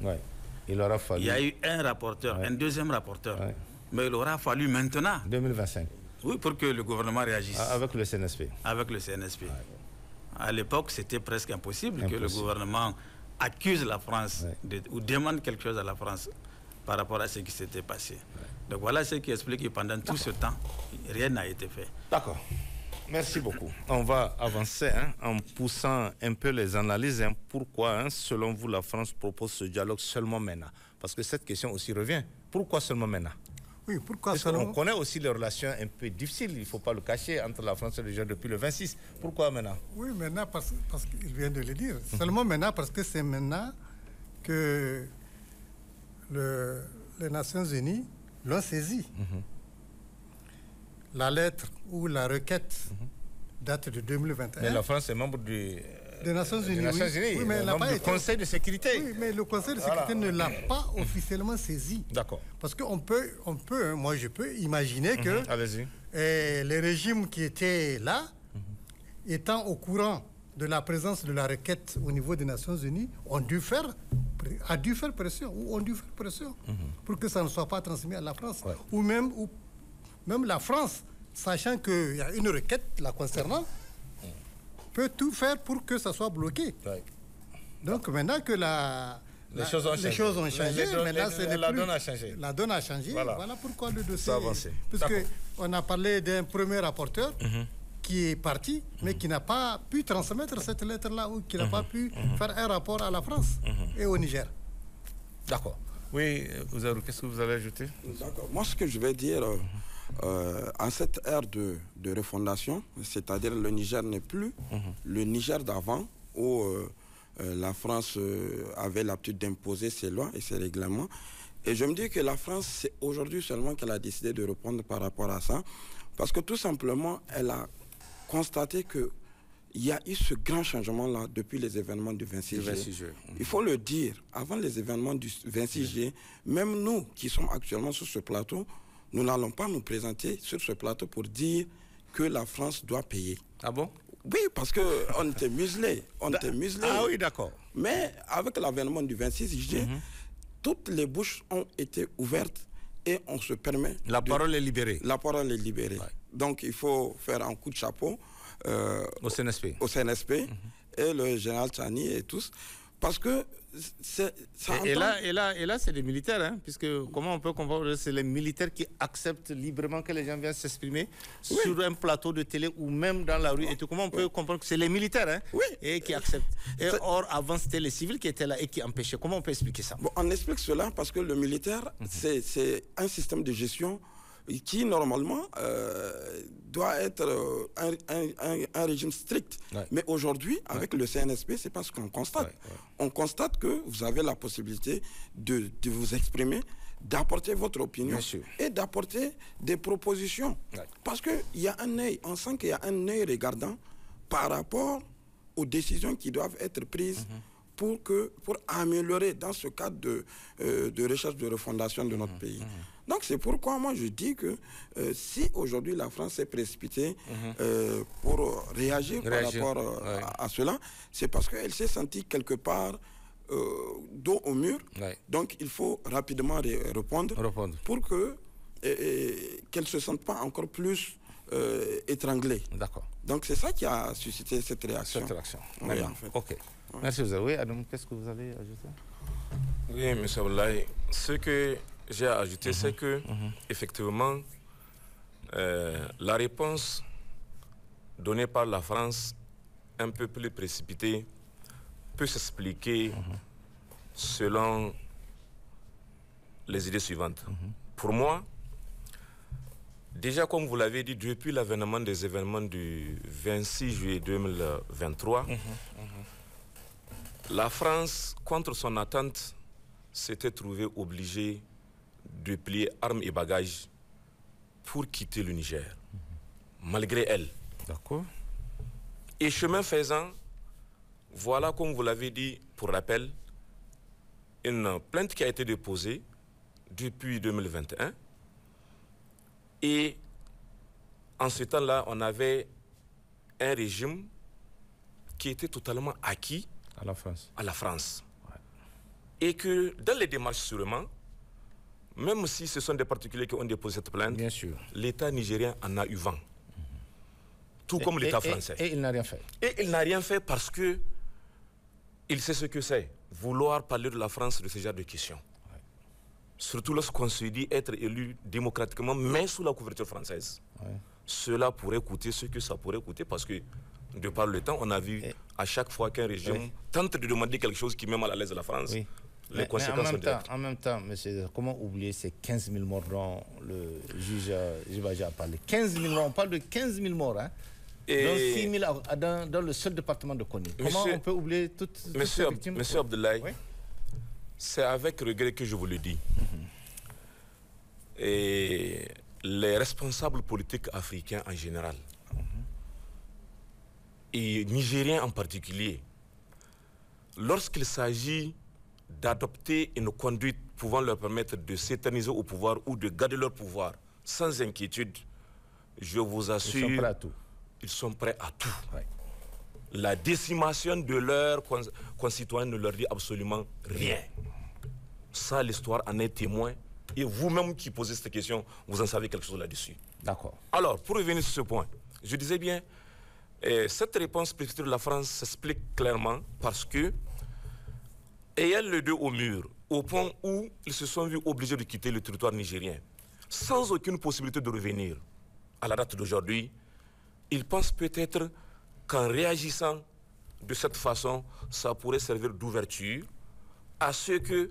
Il aura fallu... Il y a eu un rapporteur, un deuxième rapporteur. Mais il aura fallu maintenant... 2025. Oui, pour que le gouvernement réagisse. Avec le CNSP. Avec le CNSP. À l'époque, c'était presque impossible que le gouvernement accuse la France ou demande quelque chose à la France par rapport à ce qui s'était passé. Donc voilà ce qui explique que pendant tout ce temps, rien n'a été fait. D'accord. Merci beaucoup. On va avancer en poussant un peu les analyses. Pourquoi, selon vous, la France propose ce dialogue seulement maintenant? Parce que cette question aussi revient. Pourquoi seulement maintenant? Oui, pourquoi on connaît aussi les relations un peu difficiles, il ne faut pas le cacher, entre la France et le Niger depuis le 26. Pourquoi maintenant? Oui, maintenant, parce qu'il vient de le dire. Seulement maintenant, parce que c'est maintenant que les Nations Unies l'ont saisi. La lettre ou la requête date de 2021. Mais la France est membre des Nations Unies. Oui, mais elle n'a pas été... Conseil de sécurité. Oui, mais le Conseil de sécurité ne l'a pas officiellement saisi. D'accord. Parce qu'on peut, moi je peux imaginer que les régimes qui étaient là, étant au courant de la présence de la requête au niveau des Nations Unies, ont dû faire pression pour que ça ne soit pas transmis à la France. Ouais. Ou même la France, sachant qu'il y a une requête la concernant, peut tout faire pour que ça soit bloqué. Ouais. Donc maintenant que les choses ont changé, la donne a changé. La donne a changé, voilà pourquoi le dossier a avancé. Puisqu'on a parlé d'un premier rapporteur qui est parti, mais qui n'a pas pu transmettre cette lettre-là ou qui n'a pas pu faire un rapport à la France et au Niger. D'accord. Oui, qu'est-ce que vous allez ajouter? D'accord. Moi, ce que je vais dire, à cette ère de refondation, c'est-à-dire le Niger n'est plus le Niger d'avant où la France avait l'habitude d'imposer ses lois et ses règlements. Et je me dis que la France, c'est aujourd'hui seulement qu'elle a décidé de répondre par rapport à ça, parce que tout simplement, elle a constaté qu'il y a eu ce grand changement-là depuis les événements du 26 juillet. Il faut le dire, avant les événements du 26 juillet, même nous qui sommes actuellement sur ce plateau, nous n'allons pas nous présenter sur ce plateau pour dire que la France doit payer. Ah bon? Oui, parce qu'on était muselés. Ah oui, d'accord. Mais avec l'avènement du 26 juillet, toutes les bouches ont été ouvertes et on se permet... La parole est libérée. La parole est libérée. Ouais. Donc il faut faire un coup de chapeau au CNSP. Au CNSP et le général Tchani et tous. Parce que et là, c'est des militaires, hein, puisque comment on peut comprendre, c'est les militaires qui acceptent librement que les gens viennent s'exprimer sur un plateau de télé ou même dans la rue et tout. Comment on peut comprendre que c'est les militaires et qui acceptent. Et or, avant, c'était les civils qui étaient là et qui empêchaient. Comment on peut expliquer ça? Bon, on explique cela parce que le militaire, c'est un système de gestion qui normalement doit être un régime strict. Ouais. Mais aujourd'hui, avec le CNSP, c'est pas ce qu'on constate. On constate que vous avez la possibilité de vous exprimer, d'apporter votre opinion et d'apporter des propositions. Ouais. Parce qu'il y a un œil, on sent qu'il y a un œil regardant par rapport aux décisions qui doivent être prises pour améliorer dans ce cadre de recherche de refondation de notre pays. Donc c'est pourquoi moi je dis que si aujourd'hui la France s'est précipitée pour réagir par rapport à cela, c'est parce qu'elle s'est sentie quelque part dos au mur. Ouais. Donc il faut rapidement répondre pour qu'elle ne se sente pas encore plus étranglée. D'accord. Donc c'est ça qui a suscité cette réaction. Oui, en fait. Ok. Ouais. Merci. Oui, Adam, qu'est-ce que vous allez ajouter? Oui, M. Abdoulaye, ce que j'ai à ajouter, c'est que, effectivement, la réponse donnée par la France, un peu plus précipitée, peut s'expliquer selon les idées suivantes. Pour moi, déjà, comme vous l'avez dit, depuis l'avènement des événements du 26 juillet 2023, la France, contre son attente, s'était trouvée obligée de plier armes et bagages pour quitter le Niger, malgré elle. D'accord. Et chemin faisant, voilà, comme vous l'avez dit, pour rappel, une plainte qui a été déposée depuis 2021. Et en ce temps-là, on avait un régime qui était totalement acquis à la France. Ouais. Et que dans les démarches sûrement, même si ce sont des particuliers qui ont déposé cette plainte, l'État nigérien en a eu vent. Tout comme l'État français. Et il n'a rien fait. Et il n'a rien fait parce que il sait ce que c'est, vouloir parler de la France de ce genre de questions. Ouais. Surtout lorsqu'on se dit être élu démocratiquement, mais sous la couverture française. Ouais. Cela pourrait coûter ce que ça pourrait coûter parce que, de par le temps, on a vu à chaque fois qu'un régime tente de demander quelque chose qui met mal à l'aise la France, les conséquences sont directes. En même temps, monsieur, comment oublier ces 15 000 morts dont le juge Jibaji a parlé? 15 000 morts, on parle de 15 000 morts, hein? Et 6 000 dans le seul département de Koni. Comment on peut oublier toutes ces victimes? Monsieur Abdoulaye, oui? C'est avec regret que je vous le dis. Et les responsables politiques africains en général, et nigériens en particulier, lorsqu'il s'agit d'adopter une conduite pouvant leur permettre de s'éterniser au pouvoir ou de garder leur pouvoir sans inquiétude, je vous assure, ils sont prêts à tout. Ils sont prêts à tout. Ouais. La décimation de leurs concitoyens ne leur dit absolument rien. Ça, l'histoire en est témoin. Et vous-même qui posez cette question, vous en savez quelque chose là-dessus. D'accord. Alors, pour revenir sur ce point, je disais bien, cette réponse préfecture de la France s'explique clairement parce que, ayant le dos au mur, au point où ils se sont vus obligés de quitter le territoire nigérien, sans aucune possibilité de revenir, à la date d'aujourd'hui, ils pensent peut-être qu'en réagissant de cette façon, ça pourrait servir d'ouverture à ce qu'il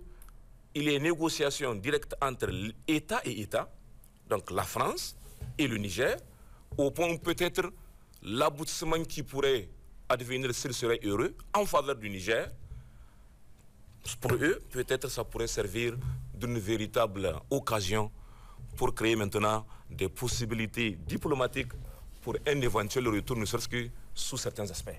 y ait négociation directe entre État et État, donc la France et le Niger, au point où peut-être l'aboutissement qui pourrait advenir s'il serait heureux en faveur du Niger, pour eux, peut-être ça pourrait servir d'une véritable occasion pour créer maintenant des possibilités diplomatiques pour un éventuel retour, ne serait-ce que sous certains aspects.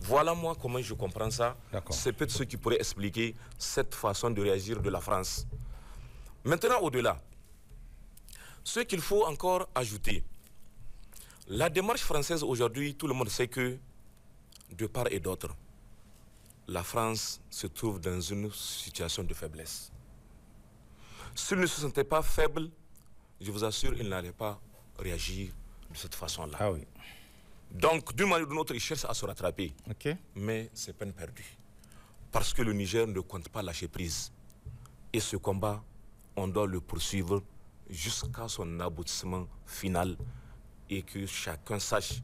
Voilà moi comment je comprends ça. C'est peut-être ce qui pourrait expliquer cette façon de réagir de la France. Maintenant, au-delà, ce qu'il faut encore ajouter, la démarche française aujourd'hui, tout le monde sait que, de part et d'autre, la France se trouve dans une situation de faiblesse. S'il ne se sentait pas faible, je vous assure, il n'allait pas réagir de cette façon-là. Ah oui. Donc, d'une manière ou d'une autre, il cherche à se rattraper. Okay. Mais c'est peine perdue. Parce que le Niger ne compte pas lâcher prise. Et ce combat, on doit le poursuivre jusqu'à son aboutissement final et que chacun sache,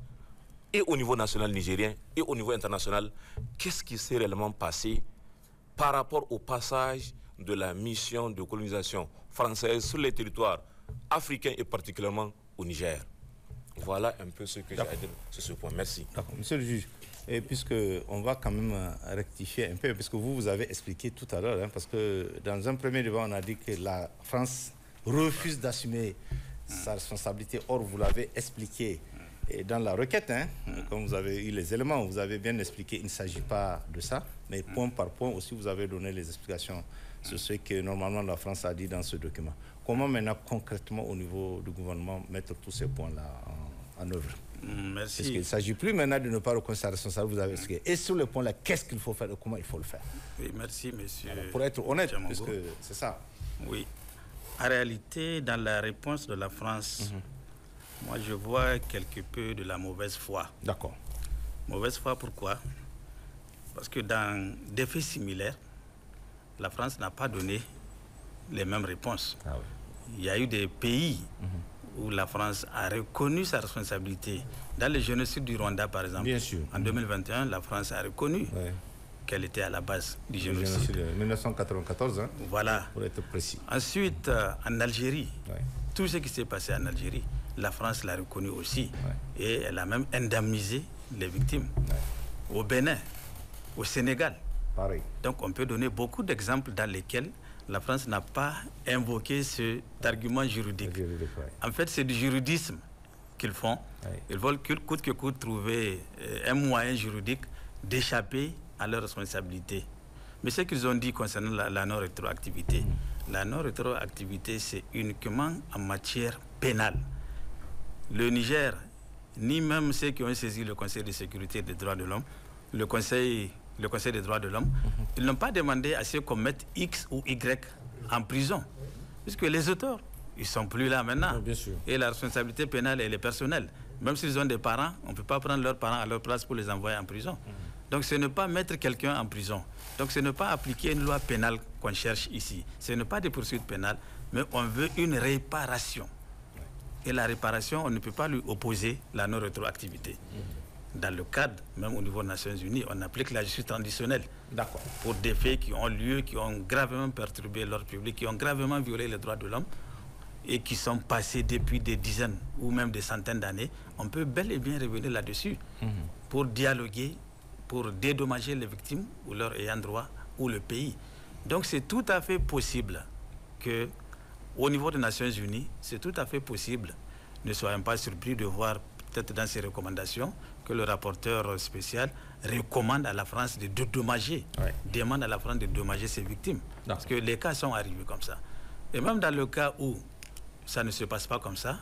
et au niveau national nigérien et au niveau international, qu'est-ce qui s'est réellement passé par rapport au passage de la mission de colonisation française sur les territoires africains et particulièrement au Niger. Voilà un peu ce que j'ai à dire sur ce point. Merci. D'accord. Monsieur le juge, et puisqu'on va quand même rectifier un peu, puisque vous avez expliqué tout à l'heure, hein, parce que dans un premier débat, on a dit que la France refuse d'assumer sa responsabilité. Or, vous l'avez expliqué et dans la requête, hein, comme vous avez eu les éléments, vous avez bien expliqué, il ne s'agit pas de ça, mais point par point aussi, vous avez donné les explications sur ce que normalement la France a dit dans ce document. Comment maintenant, concrètement, au niveau du gouvernement, mettre tous ces points-là en œuvre? Merci. Parce qu'il ne s'agit plus maintenant de ne pas reconnaître sa responsabilité, vous avez expliqué. Et sur le point-là, qu'est-ce qu'il faut faire et comment il faut le faire? Oui, merci, monsieur. Alors, pour être honnête, puisque c'est ça. Oui. En réalité, dans la réponse de la France, moi, je vois quelque peu de la mauvaise foi. D'accord. Mauvaise foi, pourquoi? Parce que dans des faits similaires, la France n'a pas donné les mêmes réponses. Ah oui. Il y a eu des pays où la France a reconnu sa responsabilité. Dans le génocide du Rwanda, par exemple, bien sûr. En 2021, la France a reconnu qu'elle était à la base du génocide. Le génocide de 1994, hein, voilà. Pour être précis. Ensuite, en Algérie, tout ce qui s'est passé en Algérie, la France l'a reconnu aussi. Et elle a même indemnisé les victimes. Au Bénin, au Sénégal. Pareil. Donc on peut donner beaucoup d'exemples dans lesquels la France n'a pas invoqué cet argument juridique. En fait, c'est du juridisme qu'ils font. Ils veulent coûte que coûte trouver un moyen juridique d'échapper à leurs responsabilités. Mais ce qu'ils ont dit concernant la non-rétroactivité, la non-rétroactivité, c'est uniquement en matière pénale. Le Niger, ni même ceux qui ont saisi le Conseil de sécurité des droits de l'homme, le Conseil des droits de l'homme, ils n'ont pas demandé à ceux qu'on mette X ou Y en prison. Puisque les auteurs, ils ne sont plus là maintenant. Bien sûr. Et la responsabilité pénale, elle est personnelle. Même s'ils ont des parents, on ne peut pas prendre leurs parents à leur place pour les envoyer en prison. Donc ce n'est pas mettre quelqu'un en prison. Donc ce n'est pas appliquer une loi pénale qu'on cherche ici. Ce n'est pas des poursuites pénales, mais on veut une réparation. Et la réparation, on ne peut pas lui opposer la non-rétroactivité. dans le cadre, même au niveau des Nations Unies, on applique la justice traditionnelle. D'accord. Pour des faits qui ont lieu, qui ont gravement perturbé l'ordre public, qui ont gravement violé les droits de l'homme et qui sont passés depuis des dizaines ou même des centaines d'années, on peut bel et bien revenir là-dessus pour dialoguer, pour dédommager les victimes ou leurs ayants droit ou le pays. Donc c'est tout à fait possible que, au niveau des Nations Unies, c'est tout à fait possible, ne soyons pas surpris de voir peut-être dans ces recommandations que le rapporteur spécial recommande à la France de dédommager, demande à la France de dédommager ses victimes. Parce que les cas sont arrivés comme ça. Et même dans le cas où ça ne se passe pas comme ça,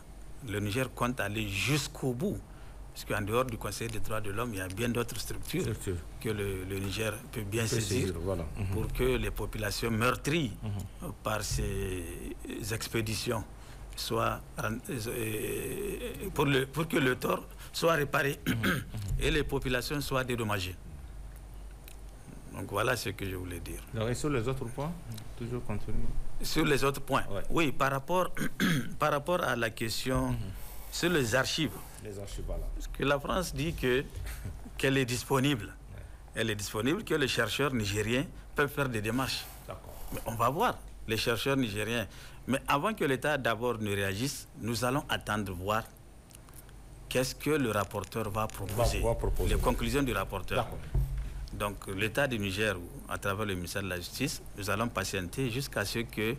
le Niger compte aller jusqu'au bout. Parce qu'en dehors du Conseil des droits de l'homme, il y a bien d'autres structures que le Niger peut bien saisir pour que les populations meurtries par ces expéditions soient, pour que le tort soit réparé et les populations soient dédommagées. Donc voilà ce que je voulais dire. Donc, et sur les autres points, toujours continue. Sur les autres points, oui, par rapport à la question sur les archives. Les archives, voilà. Parce que la France dit qu'elle est disponible. Elle est disponible, que les chercheurs nigériens peuvent faire des démarches. D'accord. Mais on va voir, les chercheurs nigériens. Mais avant que l'État d'abord ne réagisse, nous allons attendre voir qu'est-ce que le rapporteur va proposer. Les conclusions du rapporteur. Donc l'État du Niger, à travers le ministère de la Justice, nous allons patienter jusqu'à ce que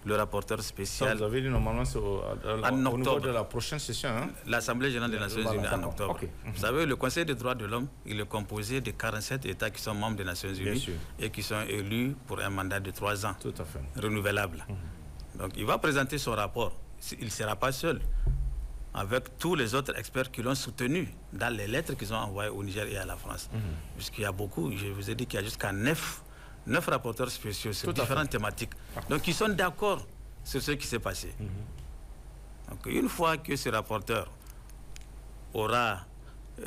le rapporteur spécial... Ça, vous avez dit normalement au niveau de la prochaine session. Hein? L'Assemblée générale des Nations Unies en octobre. Vous savez, le Conseil des droits de l'homme, il est composé de 47 États qui sont membres des Nations Unies et qui sont élus pour un mandat de 3 ans. Tout à fait. Renouvelable. Donc il va présenter son rapport. Il ne sera pas seul, avec tous les autres experts qui l'ont soutenu dans les lettres qu'ils ont envoyées au Niger et à la France. Puisqu'il y a beaucoup, je vous ai dit qu'il y a jusqu'à 9 rapporteurs spéciaux sur différentes thématiques. Donc ils sont d'accord sur ce qui s'est passé. Donc une fois que ce rapporteur aura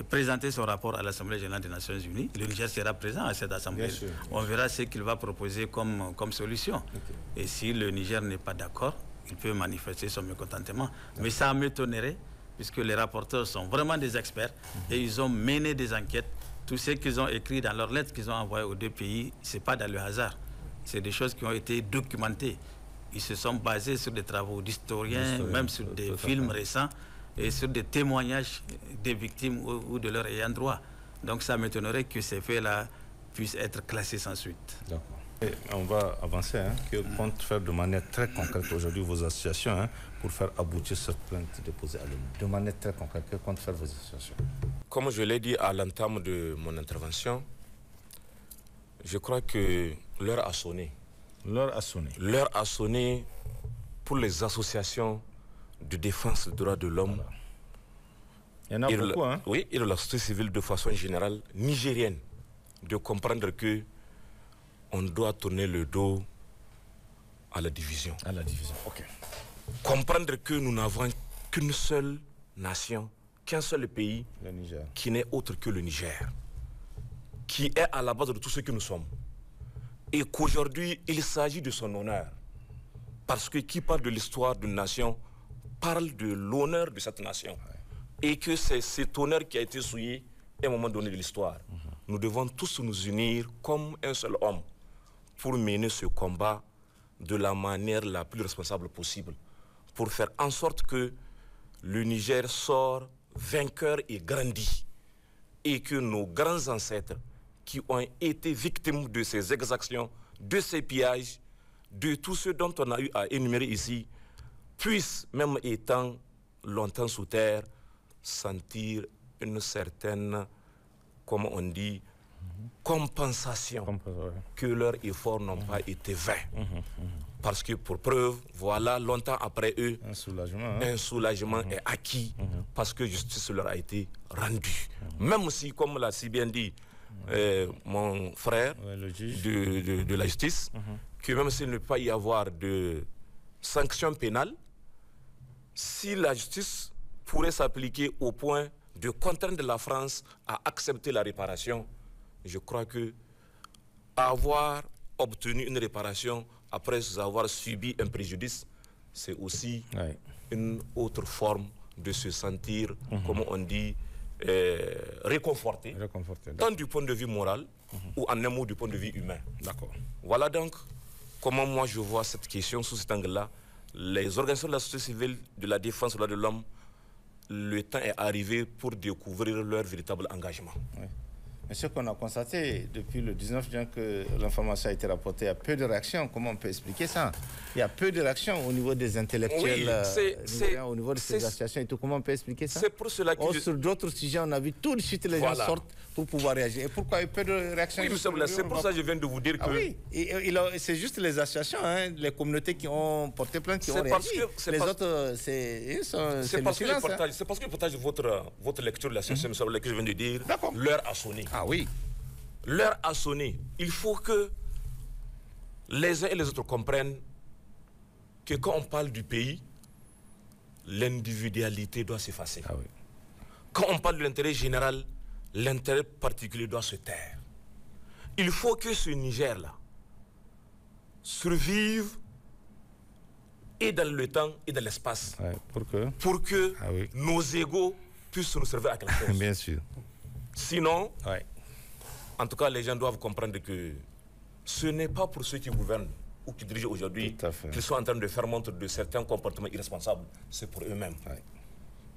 présenté son rapport à l'Assemblée générale des Nations Unies, le Niger sera présent à cette Assemblée. On verra ce qu'il va proposer comme solution. Et si le Niger n'est pas d'accord, il peut manifester son mécontentement. Mais ça m'étonnerait, puisque les rapporteurs sont vraiment des experts et ils ont mené des enquêtes. Tout ce qu'ils ont écrit dans leurs lettres qu'ils ont envoyées aux 2 pays, ce n'est pas dans le hasard. C'est des choses qui ont été documentées. Ils se sont basés sur des travaux d'historiens, même sur des films récents et sur des témoignages des victimes ou de leurs ayants droit. Donc ça m'étonnerait que ces faits-là puissent être classés sans suite. D'accord. Et on va avancer. Que compte faire de manière très concrète aujourd'hui vos associations pour faire aboutir cette plainte déposée à l'ONU? De manière très concrète, que comptent faire vos associations? Comme je l'ai dit à l'entame de mon intervention, je crois que l'heure a sonné. L'heure a sonné. L'heure a sonné pour les associations de défense des droits de l'homme. Il y en a beaucoup, hein? Oui, et de la société civile de façon générale, nigérienne, de comprendre que on doit tourner le dos à la division. À la division, ok. Comprendre que nous n'avons qu'une seule nation, qu'un seul pays, le Niger, qui n'est autre que le Niger, qui est à la base de tout ce que nous sommes. Et qu'aujourd'hui, il s'agit de son honneur. Parce que qui parle de l'histoire d'une nation parle de l'honneur de cette nation. Et que c'est cet honneur qui a été souillé à un moment donné de l'histoire. Nous devons tous nous unir comme un seul homme pour mener ce combat de la manière la plus responsable possible, pour faire en sorte que le Niger sort vainqueur et grandi, et que nos grands ancêtres qui ont été victimes de ces exactions, de ces pillages, de tout ce dont on a eu à énumérer ici, puissent, même étant longtemps sous terre, sentir une certaine, comme on dit, compensation que leurs efforts n'ont pas été vains. Parce que pour preuve, voilà, longtemps après eux, un soulagement est acquis parce que justice leur a été rendue. Même si, comme l'a si bien dit mon frère le juge de la justice, que même s'il ne peut pas y avoir de sanctions pénales, si la justice pourrait s'appliquer au point de contraindre la France à accepter la réparation, je crois que avoir obtenu une réparation après avoir subi un préjudice, c'est aussi une autre forme de se sentir, comme on dit, réconfortés, tant du point de vue moral ou en un mot du point de vue humain. D'accord. Voilà donc comment moi je vois cette question sous cet angle-là. Les organisations de la société civile, de la défense des droits de l'homme, le temps est arrivé pour découvrir leur véritable engagement. Oui. Mais ce qu'on a constaté depuis le 19 juin que l'information a été rapportée, il y a peu de réactions. Comment on peut expliquer ça? Il y a peu de réactions au niveau des intellectuels, au niveau de ces associations et tout. Comment on peut expliquer ça? C'est pour cela que sur d'autres sujets, on a vu tout de suite les gens sortent pour pouvoir réagir. Et pourquoi il y a peu de réactions? Oui, c'est pour ça que je viens de vous dire que... oui, c'est juste les associations, hein, les communautés qui ont porté plainte, qui ont réagi. Les autres, c'est parce que je partage votre lecture de la situation sur laquelle je viens de dire. L'heure a sonné. Ah oui. L'heure a sonné. Il faut que les uns et les autres comprennent que quand on parle du pays, l'individualité doit s'effacer. Ah oui. Quand on parle de l'intérêt général, l'intérêt particulier doit se taire. Il faut que ce Niger-là survive et dans le temps et dans l'espace. Ouais, pour que nos égaux puissent nous servir à quelque chose. Bien sûr. Sinon, en tout cas, les gens doivent comprendre que ce n'est pas pour ceux qui gouvernent ou qui dirigent aujourd'hui qu'ils sont en train de faire montre de certains comportements irresponsables. C'est pour eux-mêmes.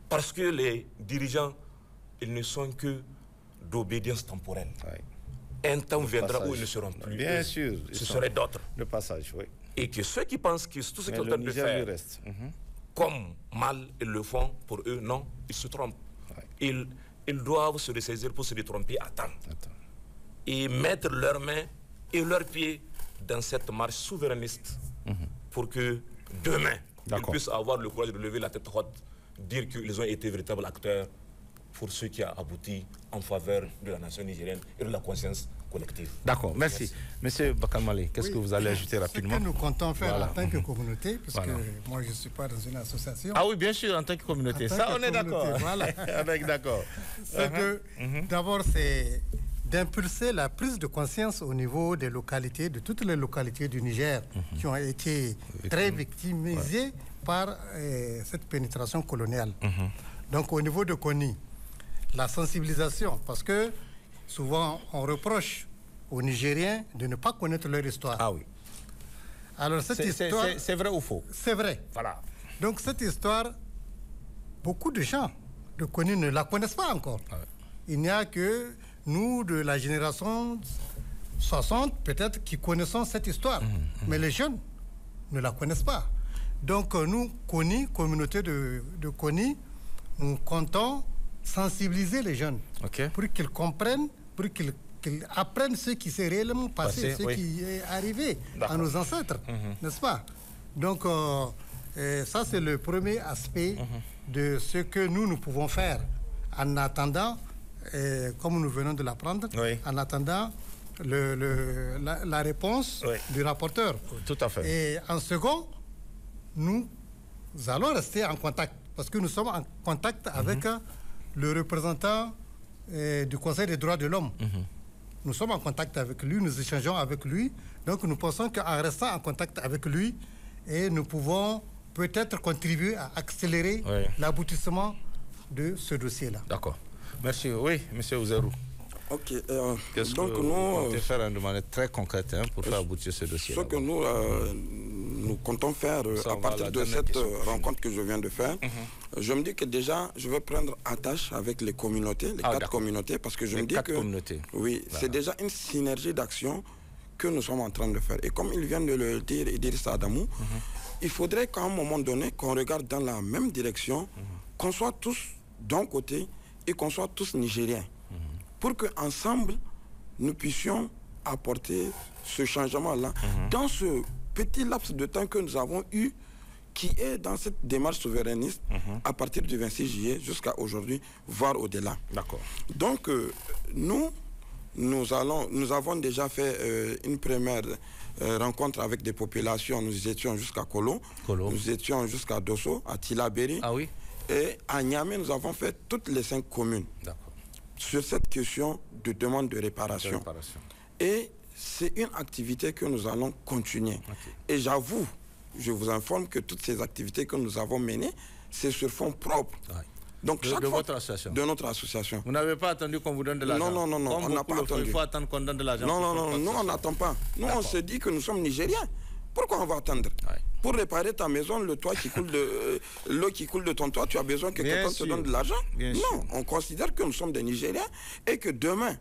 Parce que les dirigeants, ils ne sont que d'obédience temporelle. Un temps viendra où ils ne seront plus. Bien sûr. Ce serait d'autres. Le passage, oui. Et que ceux qui pensent que tout ce qu'ils sont en train de faire, comme mal, ils le font, pour eux, non, ils se trompent. Ils doivent se ressaisir pour se détromper à temps. Et mettre leurs mains et leurs pieds dans cette marche souverainiste pour que demain, ils puissent avoir le courage de lever la tête haute, dire qu'ils ont été véritables acteurs pour ce qui a abouti en faveur de la nation nigérienne et de la conscience collective. D'accord, merci. Monsieur Bakamale, qu'est-ce que vous allez ajouter rapidement? Ce que nous comptons faire en tant que communauté, parce que moi je ne suis pas dans une association. Ah oui, bien sûr, en tant que communauté. Ça, on est d'accord. Voilà. On est d'accord. C'est que, d'abord, c'est d'impulser la prise de conscience au niveau des localités, de toutes les localités du Niger qui ont été très victimisées par cette pénétration coloniale. Donc, au niveau de Koni, la sensibilisation, parce que souvent on reproche aux Nigériens de ne pas connaître leur histoire. Ah oui. Alors cette histoire... C'est vrai ou faux? C'est vrai. Voilà. Donc cette histoire, beaucoup de gens de Koni ne la connaissent pas encore. Il n'y a que nous, de la génération 60, peut-être, qui connaissons cette histoire. Mais les jeunes ne la connaissent pas. Donc nous, Koni, communauté de Koni, nous comptons sensibiliser les jeunes pour qu'ils comprennent, pour qu'ils apprennent ce qui s'est réellement passé, ce qui est arrivé à nos ancêtres, n'est-ce pas? Donc, ça, c'est le premier aspect de ce que nous pouvons faire en attendant, comme nous venons de l'apprendre, en attendant la réponse du rapporteur. Tout à fait. Et en second, nous allons rester en contact, parce que nous sommes en contact avec le représentant du Conseil des droits de l'homme. Nous sommes en contact avec lui, nous échangeons avec lui. Donc nous pensons qu'en restant en contact avec lui, nous pouvons peut-être contribuer à accélérer l'aboutissement de ce dossier-là. D'accord. Merci. Oui, M. Ouzerou. Ok. Qu'est-ce que nous comptons faire de manière très concrète pour faire aboutir ce dossier? Ce que nous comptons faire à partir de cette rencontre que je viens de faire, je me dis que déjà, je vais prendre attache avec les communautés, les 4 communautés, parce que je me dis que oui, c'est déjà une synergie d'action que nous sommes en train de faire. Et comme il vient de le dire, Idriss Adamou, il faudrait qu'à un moment donné, qu'on regarde dans la même direction, qu'on soit tous d'un côté et qu'on soit tous nigériens. Pour qu'ensemble, nous puissions apporter ce changement-là dans ce petit laps de temps que nous avons eu, qui est dans cette démarche souverainiste à partir du 26 juillet jusqu'à aujourd'hui, voire au-delà. D'accord. Donc, nous avons déjà fait une première rencontre avec des populations. Nous étions jusqu'à Kolo, nous étions jusqu'à Dosso, à Tilaberi. Ah oui. Et à Niamey, nous avons fait toutes les 5 communes sur cette question de demande de réparation. Et c'est une activité que nous allons continuer. Et je vous informe que toutes ces activités que nous avons menées, c'est sur fonds propres. Donc, de votre association. De notre association. Vous n'avez pas attendu qu'on vous donne de l'argent? Non, on n'a pas attendu. Il faut attendre qu'on donne de l'argent. Non, nous on n'attend pas. Nous on se dit que nous sommes Nigériens. Pourquoi on va attendre? Pour réparer ta maison, l'eau qui coule de ton toit, tu as besoin que quelqu'un te donne de l'argent? Non, on considère que nous sommes des Nigériens et que demain,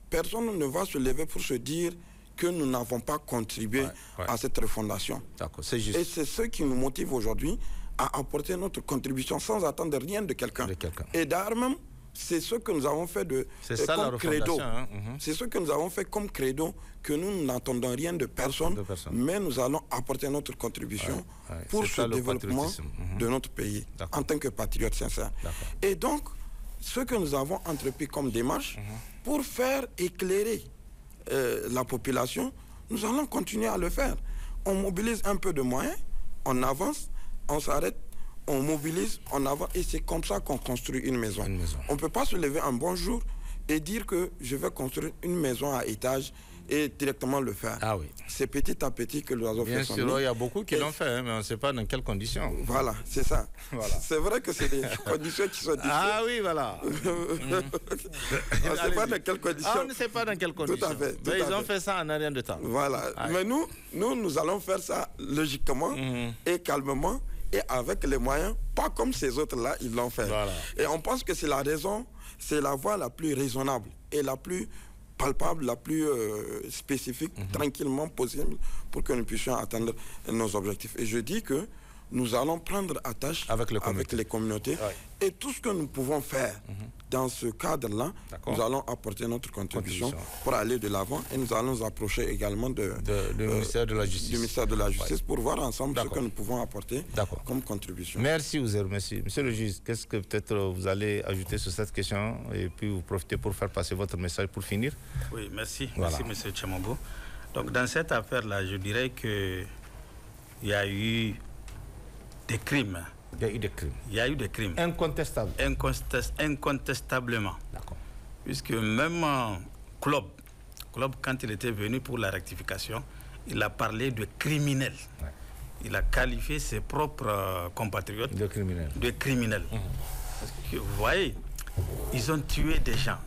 personne ne va se lever pour se dire que nous n'avons pas contribué à cette refondation. C'est juste. Et c'est ce qui nous motive aujourd'hui à apporter notre contribution sans attendre rien de quelqu'un. Et d'ailleurs même, c'est ce que nous avons fait comme credo. C'est ce que nous avons fait comme credo, que nous n'attendons rien de personne, mais nous allons apporter notre contribution pour ce développement de notre pays en tant que patriotes sincères. Et donc, ce que nous avons entrepris comme démarche pour faire éclairer la population, nous allons continuer à le faire. On mobilise un peu de moyens, on avance, on s'arrête, on mobilise, on avance, et c'est comme ça qu'on construit une maison. On ne peut pas se lever un bon jour et dire que je vais construire une maison à étage et directement le faire. C'est petit à petit que nous avons fait. Bien sûr, il y a beaucoup qui l'ont fait, mais on ne sait pas dans quelles conditions. Voilà, c'est ça. C'est vrai que c'est des conditions qui sont difficiles. Ah oui, voilà. On ne sait pas dans quelles conditions. On ne sait pas dans quelles conditions. Tout à fait. Mais ils ont fait ça en un rien de temps. Voilà. Mais nous allons faire ça logiquement et calmement et avec les moyens, pas comme ces autres-là, ils l'ont fait. Et on pense que c'est la raison, c'est la voie la plus raisonnable et la plus palpable, la plus spécifique, tranquillement possible, pour que nous puissions atteindre nos objectifs. Et je dis que nous allons prendre attache avec les communautés et tout ce que nous pouvons faire dans ce cadre-là, nous allons apporter notre contribution pour aller de l'avant et nous allons nous approcher également du ministère de la Justice, pour voir ensemble ce que nous pouvons apporter comme contribution. Merci Ouzer, merci. Monsieur le juge, qu'est-ce que peut-être vous allez ajouter sur cette question et puis vous profitez pour faire passer votre message pour finir? Oui, merci. Merci Monsieur Tchemombo. Donc dans cette affaire-là, je dirais qu'il y a eu des crimes. Il y a eu des crimes. Il y a eu des crimes. Incontestables. Incontestablement. D'accord. Puisque même Klopp, quand il était venu pour la rectification, il a parlé de criminels. Il a qualifié ses propres compatriotes de criminels. Parce que vous voyez, ils ont tué des gens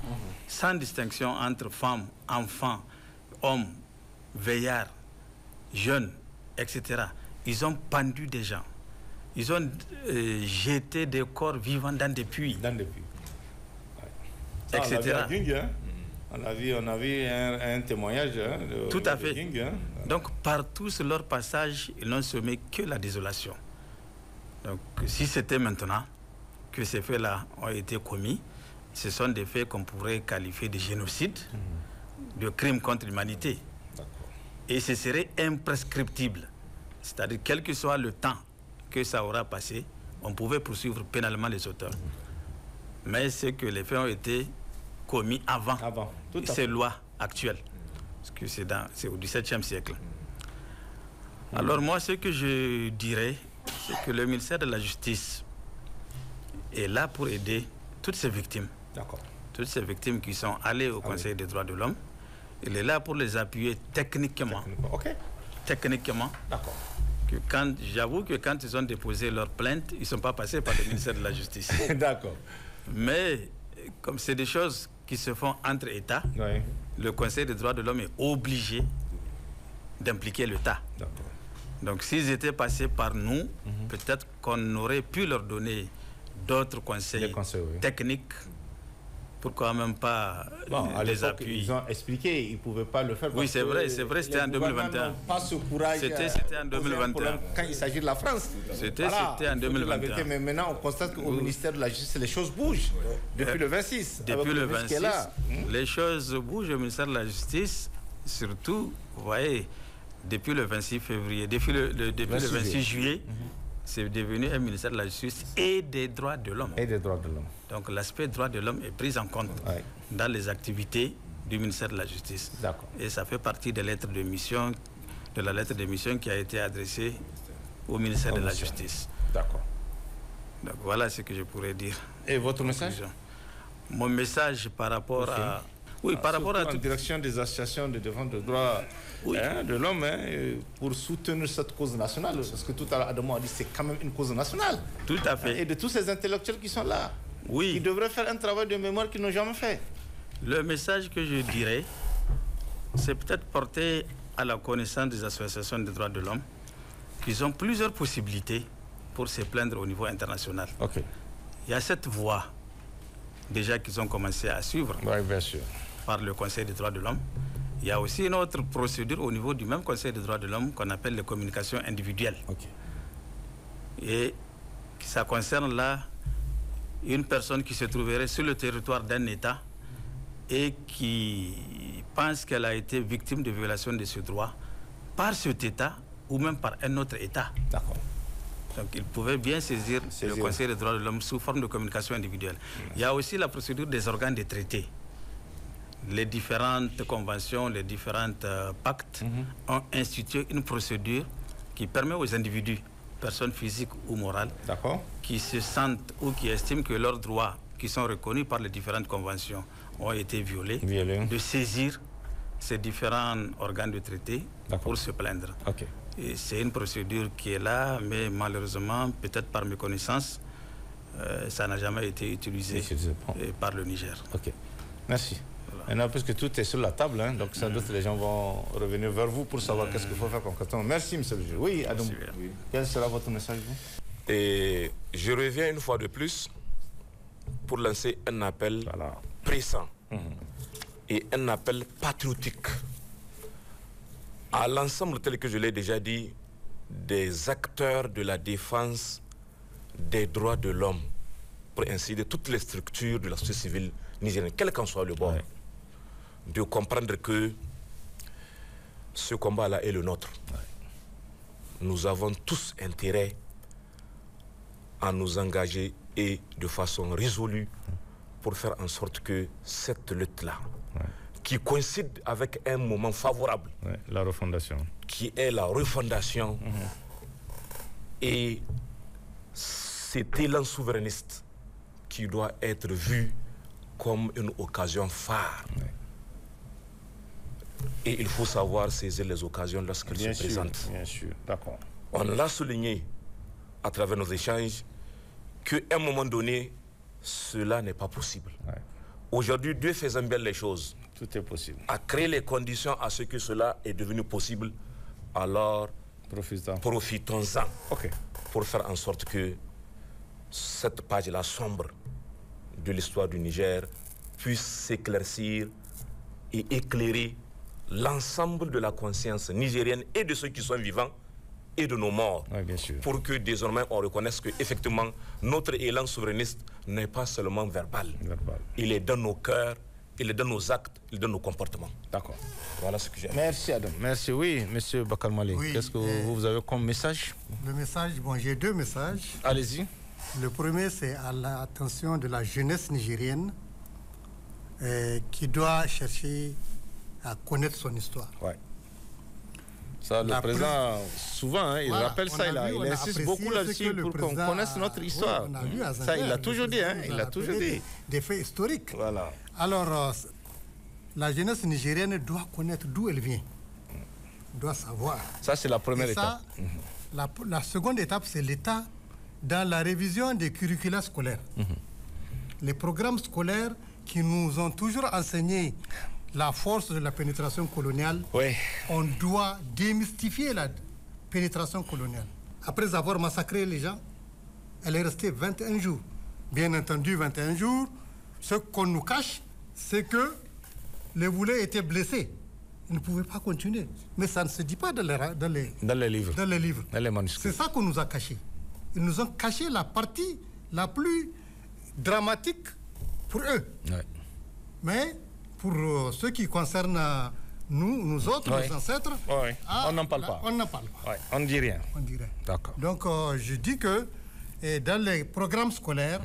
sans distinction entre femmes, enfants, hommes, veillards, jeunes, etc. Ils ont pendu des gens. Ils ont jeté des corps vivants dans des puits. Etc. On a vu un témoignage. Tout à fait. Donc, par tous leur passage, ils n'ont semé que la désolation. Donc, si c'était maintenant que ces faits-là ont été commis, ce sont des faits qu'on pourrait qualifier de génocide, de crimes contre l'humanité. Et ce serait imprescriptible. C'est-à-dire, quel que soit le temps que ça aura passé, on pouvait poursuivre pénalement les auteurs. Mais c'est que les faits ont été commis avant ces lois actuelles. Parce que c'est au XVIIe siècle. Alors moi, ce que je dirais, c'est que le ministère de la Justice est là pour aider toutes ces victimes. Toutes ces victimes qui sont allées au Conseil des droits de l'homme. Il est là pour les appuyer techniquement. Techniquement. J'avoue que quand ils ont déposé leur plainte, ils ne sont pas passés par le ministère de la Justice. Mais comme c'est des choses qui se font entre États, le Conseil des droits de l'homme est obligé d'impliquer l'État. Donc s'ils étaient passés par nous, peut-être qu'on aurait pu leur donner d'autres conseils techniques. Pourquoi même pas les appuyer? Ils ont expliqué, ils ne pouvaient pas le faire. Oui, c'est vrai, c'était en 2021. Pas ce courage. C'était en 2021. Quand il s'agit de la France. C'était en 2021. Mais maintenant, on constate qu'au ministère de la Justice, les choses bougent. Depuis le 26. Depuis le 26, les choses bougent au ministère de la Justice. Surtout, vous voyez, depuis le 26 février, depuis le 26 juillet, c'est devenu un ministère de la Justice et des droits de l'homme. Donc l'aspect droits de l'homme est pris en compte dans les activités du ministère de la Justice. Et ça fait partie de la lettre de mission qui a été adressée au ministère de la Justice. Donc voilà ce que je pourrais dire. Et votre message? Mon message par rapport à... Oui, par rapport à... En direction des associations de défense des droits de l'homme, pour soutenir cette cause nationale. Parce que tout à l'heure, Adamo a dit que c'est quand même une cause nationale. Tout à fait. Et de tous ces intellectuels qui sont là. qui devraient faire un travail de mémoire qu'ils n'ont jamais fait. Le message que je dirais, c'est peut-être porter à la connaissance des associations des droits de l'homme qu'ils ont plusieurs possibilités pour se plaindre au niveau international. Il y a cette voie déjà qu'ils ont commencé à suivre bien sûr, par le Conseil des droits de l'homme. Il y a aussi une autre procédure au niveau du même Conseil des droits de l'homme qu'on appelle les communications individuelles. Et ça concerne là une personne qui se trouverait sur le territoire d'un État et qui pense qu'elle a été victime de violation de ce droit par cet État ou même par un autre État. Donc il pouvait bien saisir le Conseil des droits de l'homme sous forme de communication individuelle. Il y a aussi la procédure des organes des traités. Les différentes conventions, les différents pactes ont institué une procédure qui permet aux individus, personnes physiques ou morales, qui se sentent ou qui estiment que leurs droits, qui sont reconnus par les différentes conventions, ont été violés, de saisir ces différents organes de traité pour se plaindre. Et c'est une procédure qui est là, mais malheureusement, peut-être par méconnaissance, ça n'a jamais été utilisé par le Niger. Merci. Maintenant, puisque tout est sur la table, hein, donc sans doute les gens vont revenir vers vous pour savoir qu'est-ce qu'il faut faire concrètement. Merci, monsieur le juge. Oui, Adam, quel sera votre message, vous? Et je reviens une fois de plus pour lancer un appel pressant et un appel patriotique à l'ensemble, tel que je l'ai déjà dit, des acteurs de la défense des droits de l'homme, pour ainsi dire toutes les structures de la société civile nigérienne, quel qu'en soit le bord, de comprendre que ce combat-là est le nôtre. Nous avons tous intérêt à nous engager et de façon résolue pour faire en sorte que cette lutte-là, qui coïncide avec un moment favorable, la refondation, qui est la refondation, et cet élan souverainiste qui doit être vu comme une occasion phare. Et il faut savoir saisir les occasions lorsqu'elles se présentent. Bien sûr, d'accord. On l'a souligné à travers nos échanges qu'à un moment donné, cela n'est pas possible. Aujourd'hui, Dieu faisant bien les choses, tout est possible, a créé les conditions à ce que cela est devenu possible. Alors, profitons-en pour faire en sorte que cette page-là sombre de l'histoire du Niger puisse s'éclaircir et éclairer l'ensemble de la conscience nigérienne et de ceux qui sont vivants et de nos morts, pour que désormais on reconnaisse que effectivement notre élan souverainiste n'est pas seulement verbal. Il est dans nos cœurs, il est dans nos actes, il est dans nos comportements. D'accord. Voilà ce que j'ai. Merci Adam. Merci. Oui, monsieur Bakar Mali. Qu'est-ce que vous avez comme message? Le message, bon, j'ai deux messages. Allez-y. Le premier, c'est à l'attention de la jeunesse nigérienne qui doit chercher à connaître son histoire. Ça, le président, souvent, il rappelle ça, il insiste beaucoup là-dessus pour qu'on connaisse notre histoire. Ça, il l'a toujours dit, il l'a toujours dit. Des faits historiques. Alors, la jeunesse nigérienne doit connaître d'où elle vient, doit savoir. Ça, c'est la première étape. La seconde étape, c'est l'État dans la révision des curricula scolaires. Les programmes scolaires qui nous ont toujours enseigné la force de la pénétration coloniale, on doit démystifier la pénétration coloniale. Après avoir massacré les gens, elle est restée 21 jours. Bien entendu, 21 jours, ce qu'on nous cache, c'est que les Boulets étaient blessés. Ils ne pouvaient pas continuer. Mais ça ne se dit pas dans les livres. Dans les manuscrits. C'est ça qu'on nous a caché. Ils nous ont caché la partie la plus dramatique pour eux. Mais pour ce qui concerne nous autres, nos ancêtres, on n'en parle pas. On n'en parle pas. On ne dit rien. On dit rien. D'accord. Donc, je dis que dans les programmes scolaires,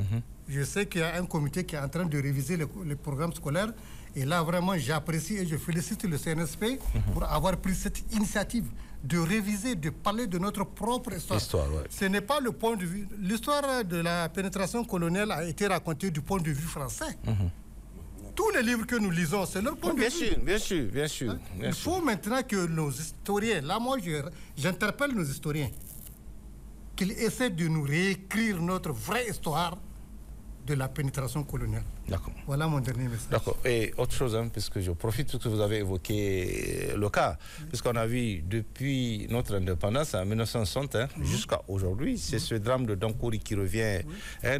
je sais qu'il y a un comité qui est en train de réviser les programmes scolaires. Et là, vraiment, j'apprécie et je félicite le CNSP pour avoir pris cette initiative de réviser, de parler de notre propre histoire. Ce n'est pas le point de vue... L'histoire de la pénétration coloniale a été racontée du point de vue français. Tous les livres que nous lisons, c'est leur point de vue. Bien sûr. Il faut maintenant que nos historiens, là moi j'interpelle nos historiens, qu'ils essaient de nous réécrire notre vraie histoire de la pénétration coloniale. D'accord. Voilà mon dernier message. D'accord. Et autre chose, puisque je profite, puisque vous avez évoqué le cas, puisqu'on a vu depuis notre indépendance en 1960 jusqu'à aujourd'hui, c'est ce drame de Dankouri qui revient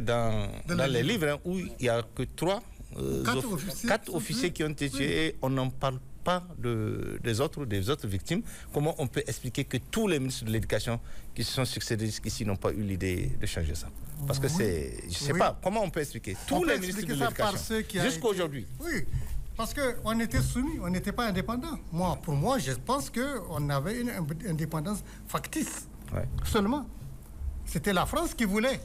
dans les livres où il n'y a que 4 officiers qui ont été tués et on n'en parle pas des autres victimes. Comment on peut expliquer que tous les ministres de l'Éducation qui se sont succédés jusqu'ici n'ont pas eu l'idée de changer ça? Parce que je ne sais pas, comment on peut expliquer tous les ministres de l'Éducation jusqu'à aujourd'hui? Oui, parce qu'on était soumis, on n'était pas indépendants. Pour moi, je pense qu'on avait une indépendance factice. Seulement. C'était la France qui voulait.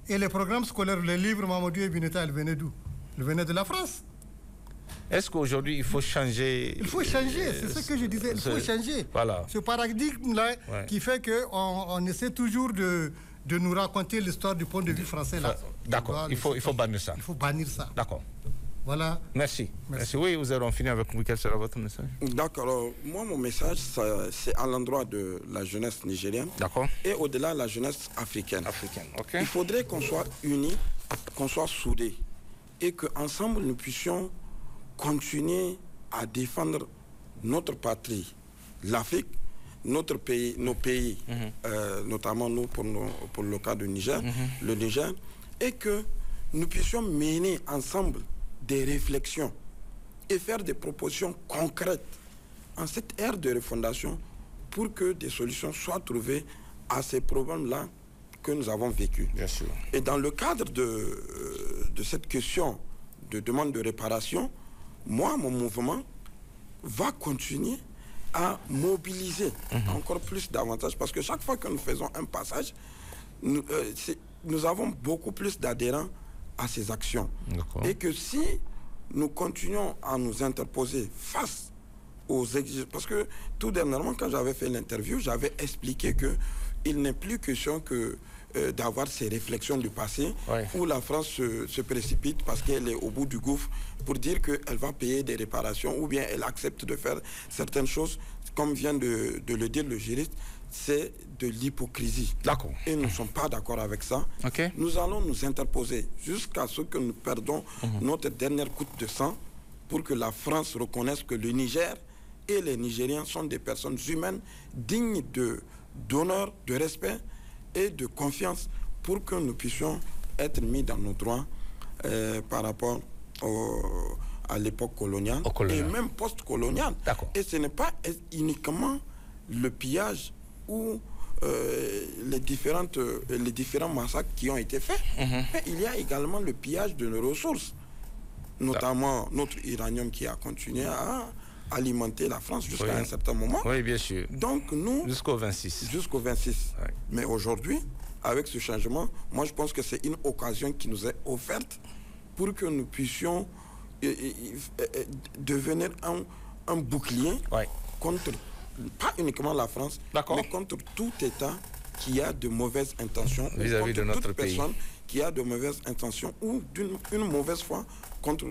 Et les programmes scolaires, les livres Mamadou et Bineta, elles venaient d'où? Elles venaient de la France. Est-ce qu'aujourd'hui, il faut changer? Il faut changer, c'est ce que je disais. Il faut changer. Voilà. Ce paradigme-là qui fait qu'on essaie toujours de nous raconter l'histoire du point de vue français. D'accord, il faut bannir ça. Il faut bannir ça. D'accord. Voilà. Merci. Oui, vous aurons fini avec vous. Quel sera votre message? D'accord. Moi, mon message, c'est à l'endroit de la jeunesse nigérienne. D'accord. Et au-delà, la jeunesse africaine. Ok. Il faudrait qu'on soit unis, qu'on soit soudés. Et qu'ensemble, nous puissions continuer à défendre notre patrie, l'Afrique, notre pays, nos pays, notamment nous pour le cas du Niger, le Niger, et que nous puissions mener ensemble des réflexions et faire des propositions concrètes en cette ère de refondation pour que des solutions soient trouvées à ces problèmes-là que nous avons vécus. Bien sûr. Et dans le cadre de cette question de demande de réparation, moi, mon mouvement va continuer à mobiliser encore plus davantage, parce que chaque fois que nous faisons un passage, nous avons beaucoup plus d'adhérents à ces actions. Et que si nous continuons à nous interposer face aux exigences, parce que tout dernièrement, quand j'avais fait l'interview, j'avais expliqué qu'il n'est plus question que d'avoir ces réflexions du passé où la France se précipite parce qu'elle est au bout du gouffre pour dire qu'elle va payer des réparations ou bien elle accepte de faire certaines choses, comme vient de le dire le juriste, c'est de l'hypocrisie. D'accord. Et nous ne sommes pas d'accord avec ça. Nous allons nous interposer jusqu'à ce que nous perdons notre dernière goutte de sang pour que la France reconnaisse que le Niger et les Nigériens sont des personnes humaines dignes d'honneur, de respect et de confiance pour que nous puissions être mis dans nos droits par rapport à l'époque coloniale et même post-coloniale. Et ce n'est pas uniquement le pillage ou les différents massacres qui ont été faits, mais il y a également le pillage de nos ressources, notamment notre uranium qui a continué à alimenter la France jusqu'à un certain moment. Oui, bien sûr. Donc nous... Jusqu'au 26. Jusqu'au 26. Mais aujourd'hui, avec ce changement, moi je pense que c'est une occasion qui nous est offerte pour que nous puissions devenir un bouclier contre, pas uniquement la France, mais contre tout État qui a de mauvaises intentions, vis-à-vis de notre pays. Personne qui a de mauvaises intentions ou une mauvaise foi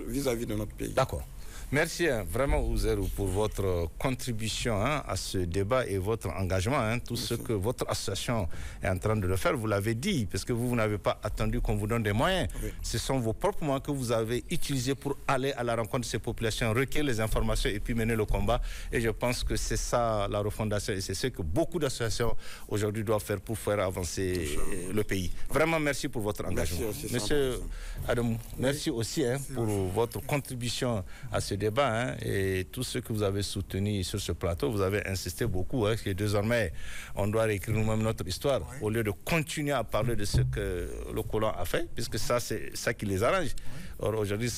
vis-à-vis de notre pays. D'accord. Merci vraiment, Ouzerou, pour votre contribution à ce débat et votre engagement, tout ce que votre association est en train de le faire. Vous l'avez dit, parce que vous n'avez pas attendu qu'on vous donne des moyens. Ce sont vos propres moyens que vous avez utilisés pour aller à la rencontre de ces populations, recueillir les informations et puis mener le combat. Et je pense que c'est ça la refondation et c'est ce que beaucoup d'associations aujourd'hui doivent faire pour faire avancer le pays. Vraiment, merci pour votre engagement. Monsieur Adam, merci aussi pour votre contribution à ce débat et tout ce que vous avez soutenu sur ce plateau. Vous avez insisté beaucoup que désormais on doit réécrire nous-mêmes notre histoire au lieu de continuer à parler de ce que le colon a fait, puisque ça c'est ça qui les arrange. Or aujourd'hui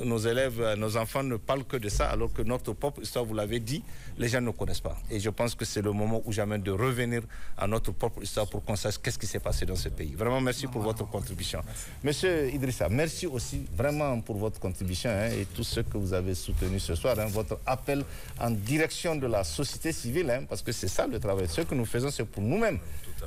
nos élèves, nos enfants ne parlent que de ça, alors que notre propre histoire, vous l'avez dit, les gens ne connaissent pas. Et je pense que c'est le moment ou jamais de revenir à notre propre histoire pour qu'on sache qu'est-ce qui s'est passé dans ce pays. Vraiment merci pour votre contribution. Monsieur Idrissa, merci aussi vraiment pour votre contribution et tout ce que vous avez soutenu ce soir, votre appel en direction de la société civile, parce que c'est ça le travail. Ce que nous faisons, c'est pour nous-mêmes,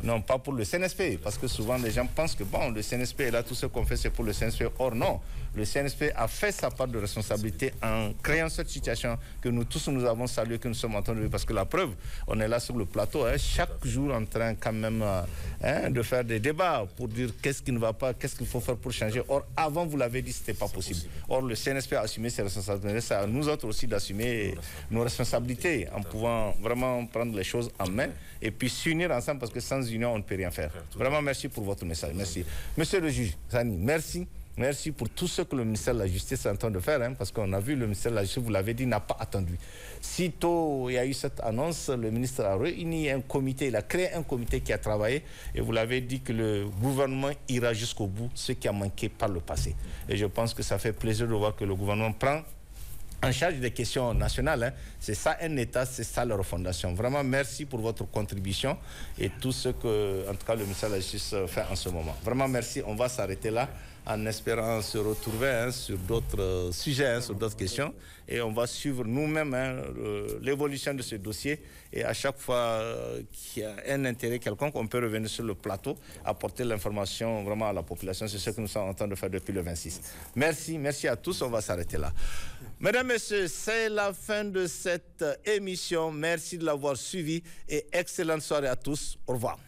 non pas pour le CNSP, parce que souvent les gens pensent que bon, le CNSP est là, tout ce qu'on fait, c'est pour le CNSP. changer. Or non, le CNSP a fait sa part de responsabilité en créant cette situation que nous tous nous avons salué, que nous sommes en train de vivre. Parce que la preuve, on est là sur le plateau, chaque jour en train quand même de faire des débats pour dire qu'est-ce qui ne va pas, qu'est-ce qu'il faut faire pour changer. Or, avant, vous l'avez dit, ce n'était pas possible. Or, le CNSP a assumé ses responsabilités. C'est à nous autres aussi d'assumer nos responsabilités en pouvant vraiment prendre les choses en main et puis s'unir ensemble parce que sans union, on ne peut rien faire. Vraiment, merci pour votre message. Merci. Monsieur le juge Sani, merci. Merci pour tout ce que le ministère de la Justice est en train de faire, parce qu'on a vu le ministère de la Justice, vous l'avez dit, n'a pas attendu. Sitôt il y a eu cette annonce, le ministre a réuni un comité, il a créé un comité qui a travaillé, et vous l'avez dit que le gouvernement ira jusqu'au bout, ce qui a manqué par le passé. Et je pense que ça fait plaisir de voir que le gouvernement prend en charge des questions nationales. C'est ça un État, c'est ça leur fondation. Vraiment, merci pour votre contribution et tout ce que, en tout cas, le ministère de la Justice fait en ce moment. Vraiment, merci. On va s'arrêter là en espérant se retrouver sur d'autres sujets, sur d'autres questions. Et on va suivre nous-mêmes l'évolution de ce dossier. Et à chaque fois qu'il y a un intérêt quelconque, on peut revenir sur le plateau, apporter l'information vraiment à la population. C'est ce que nous sommes en train de faire depuis le 26. Merci, merci à tous. On va s'arrêter là. Mesdames, Messieurs, c'est la fin de cette émission. Merci de l'avoir suivi et excellente soirée à tous. Au revoir.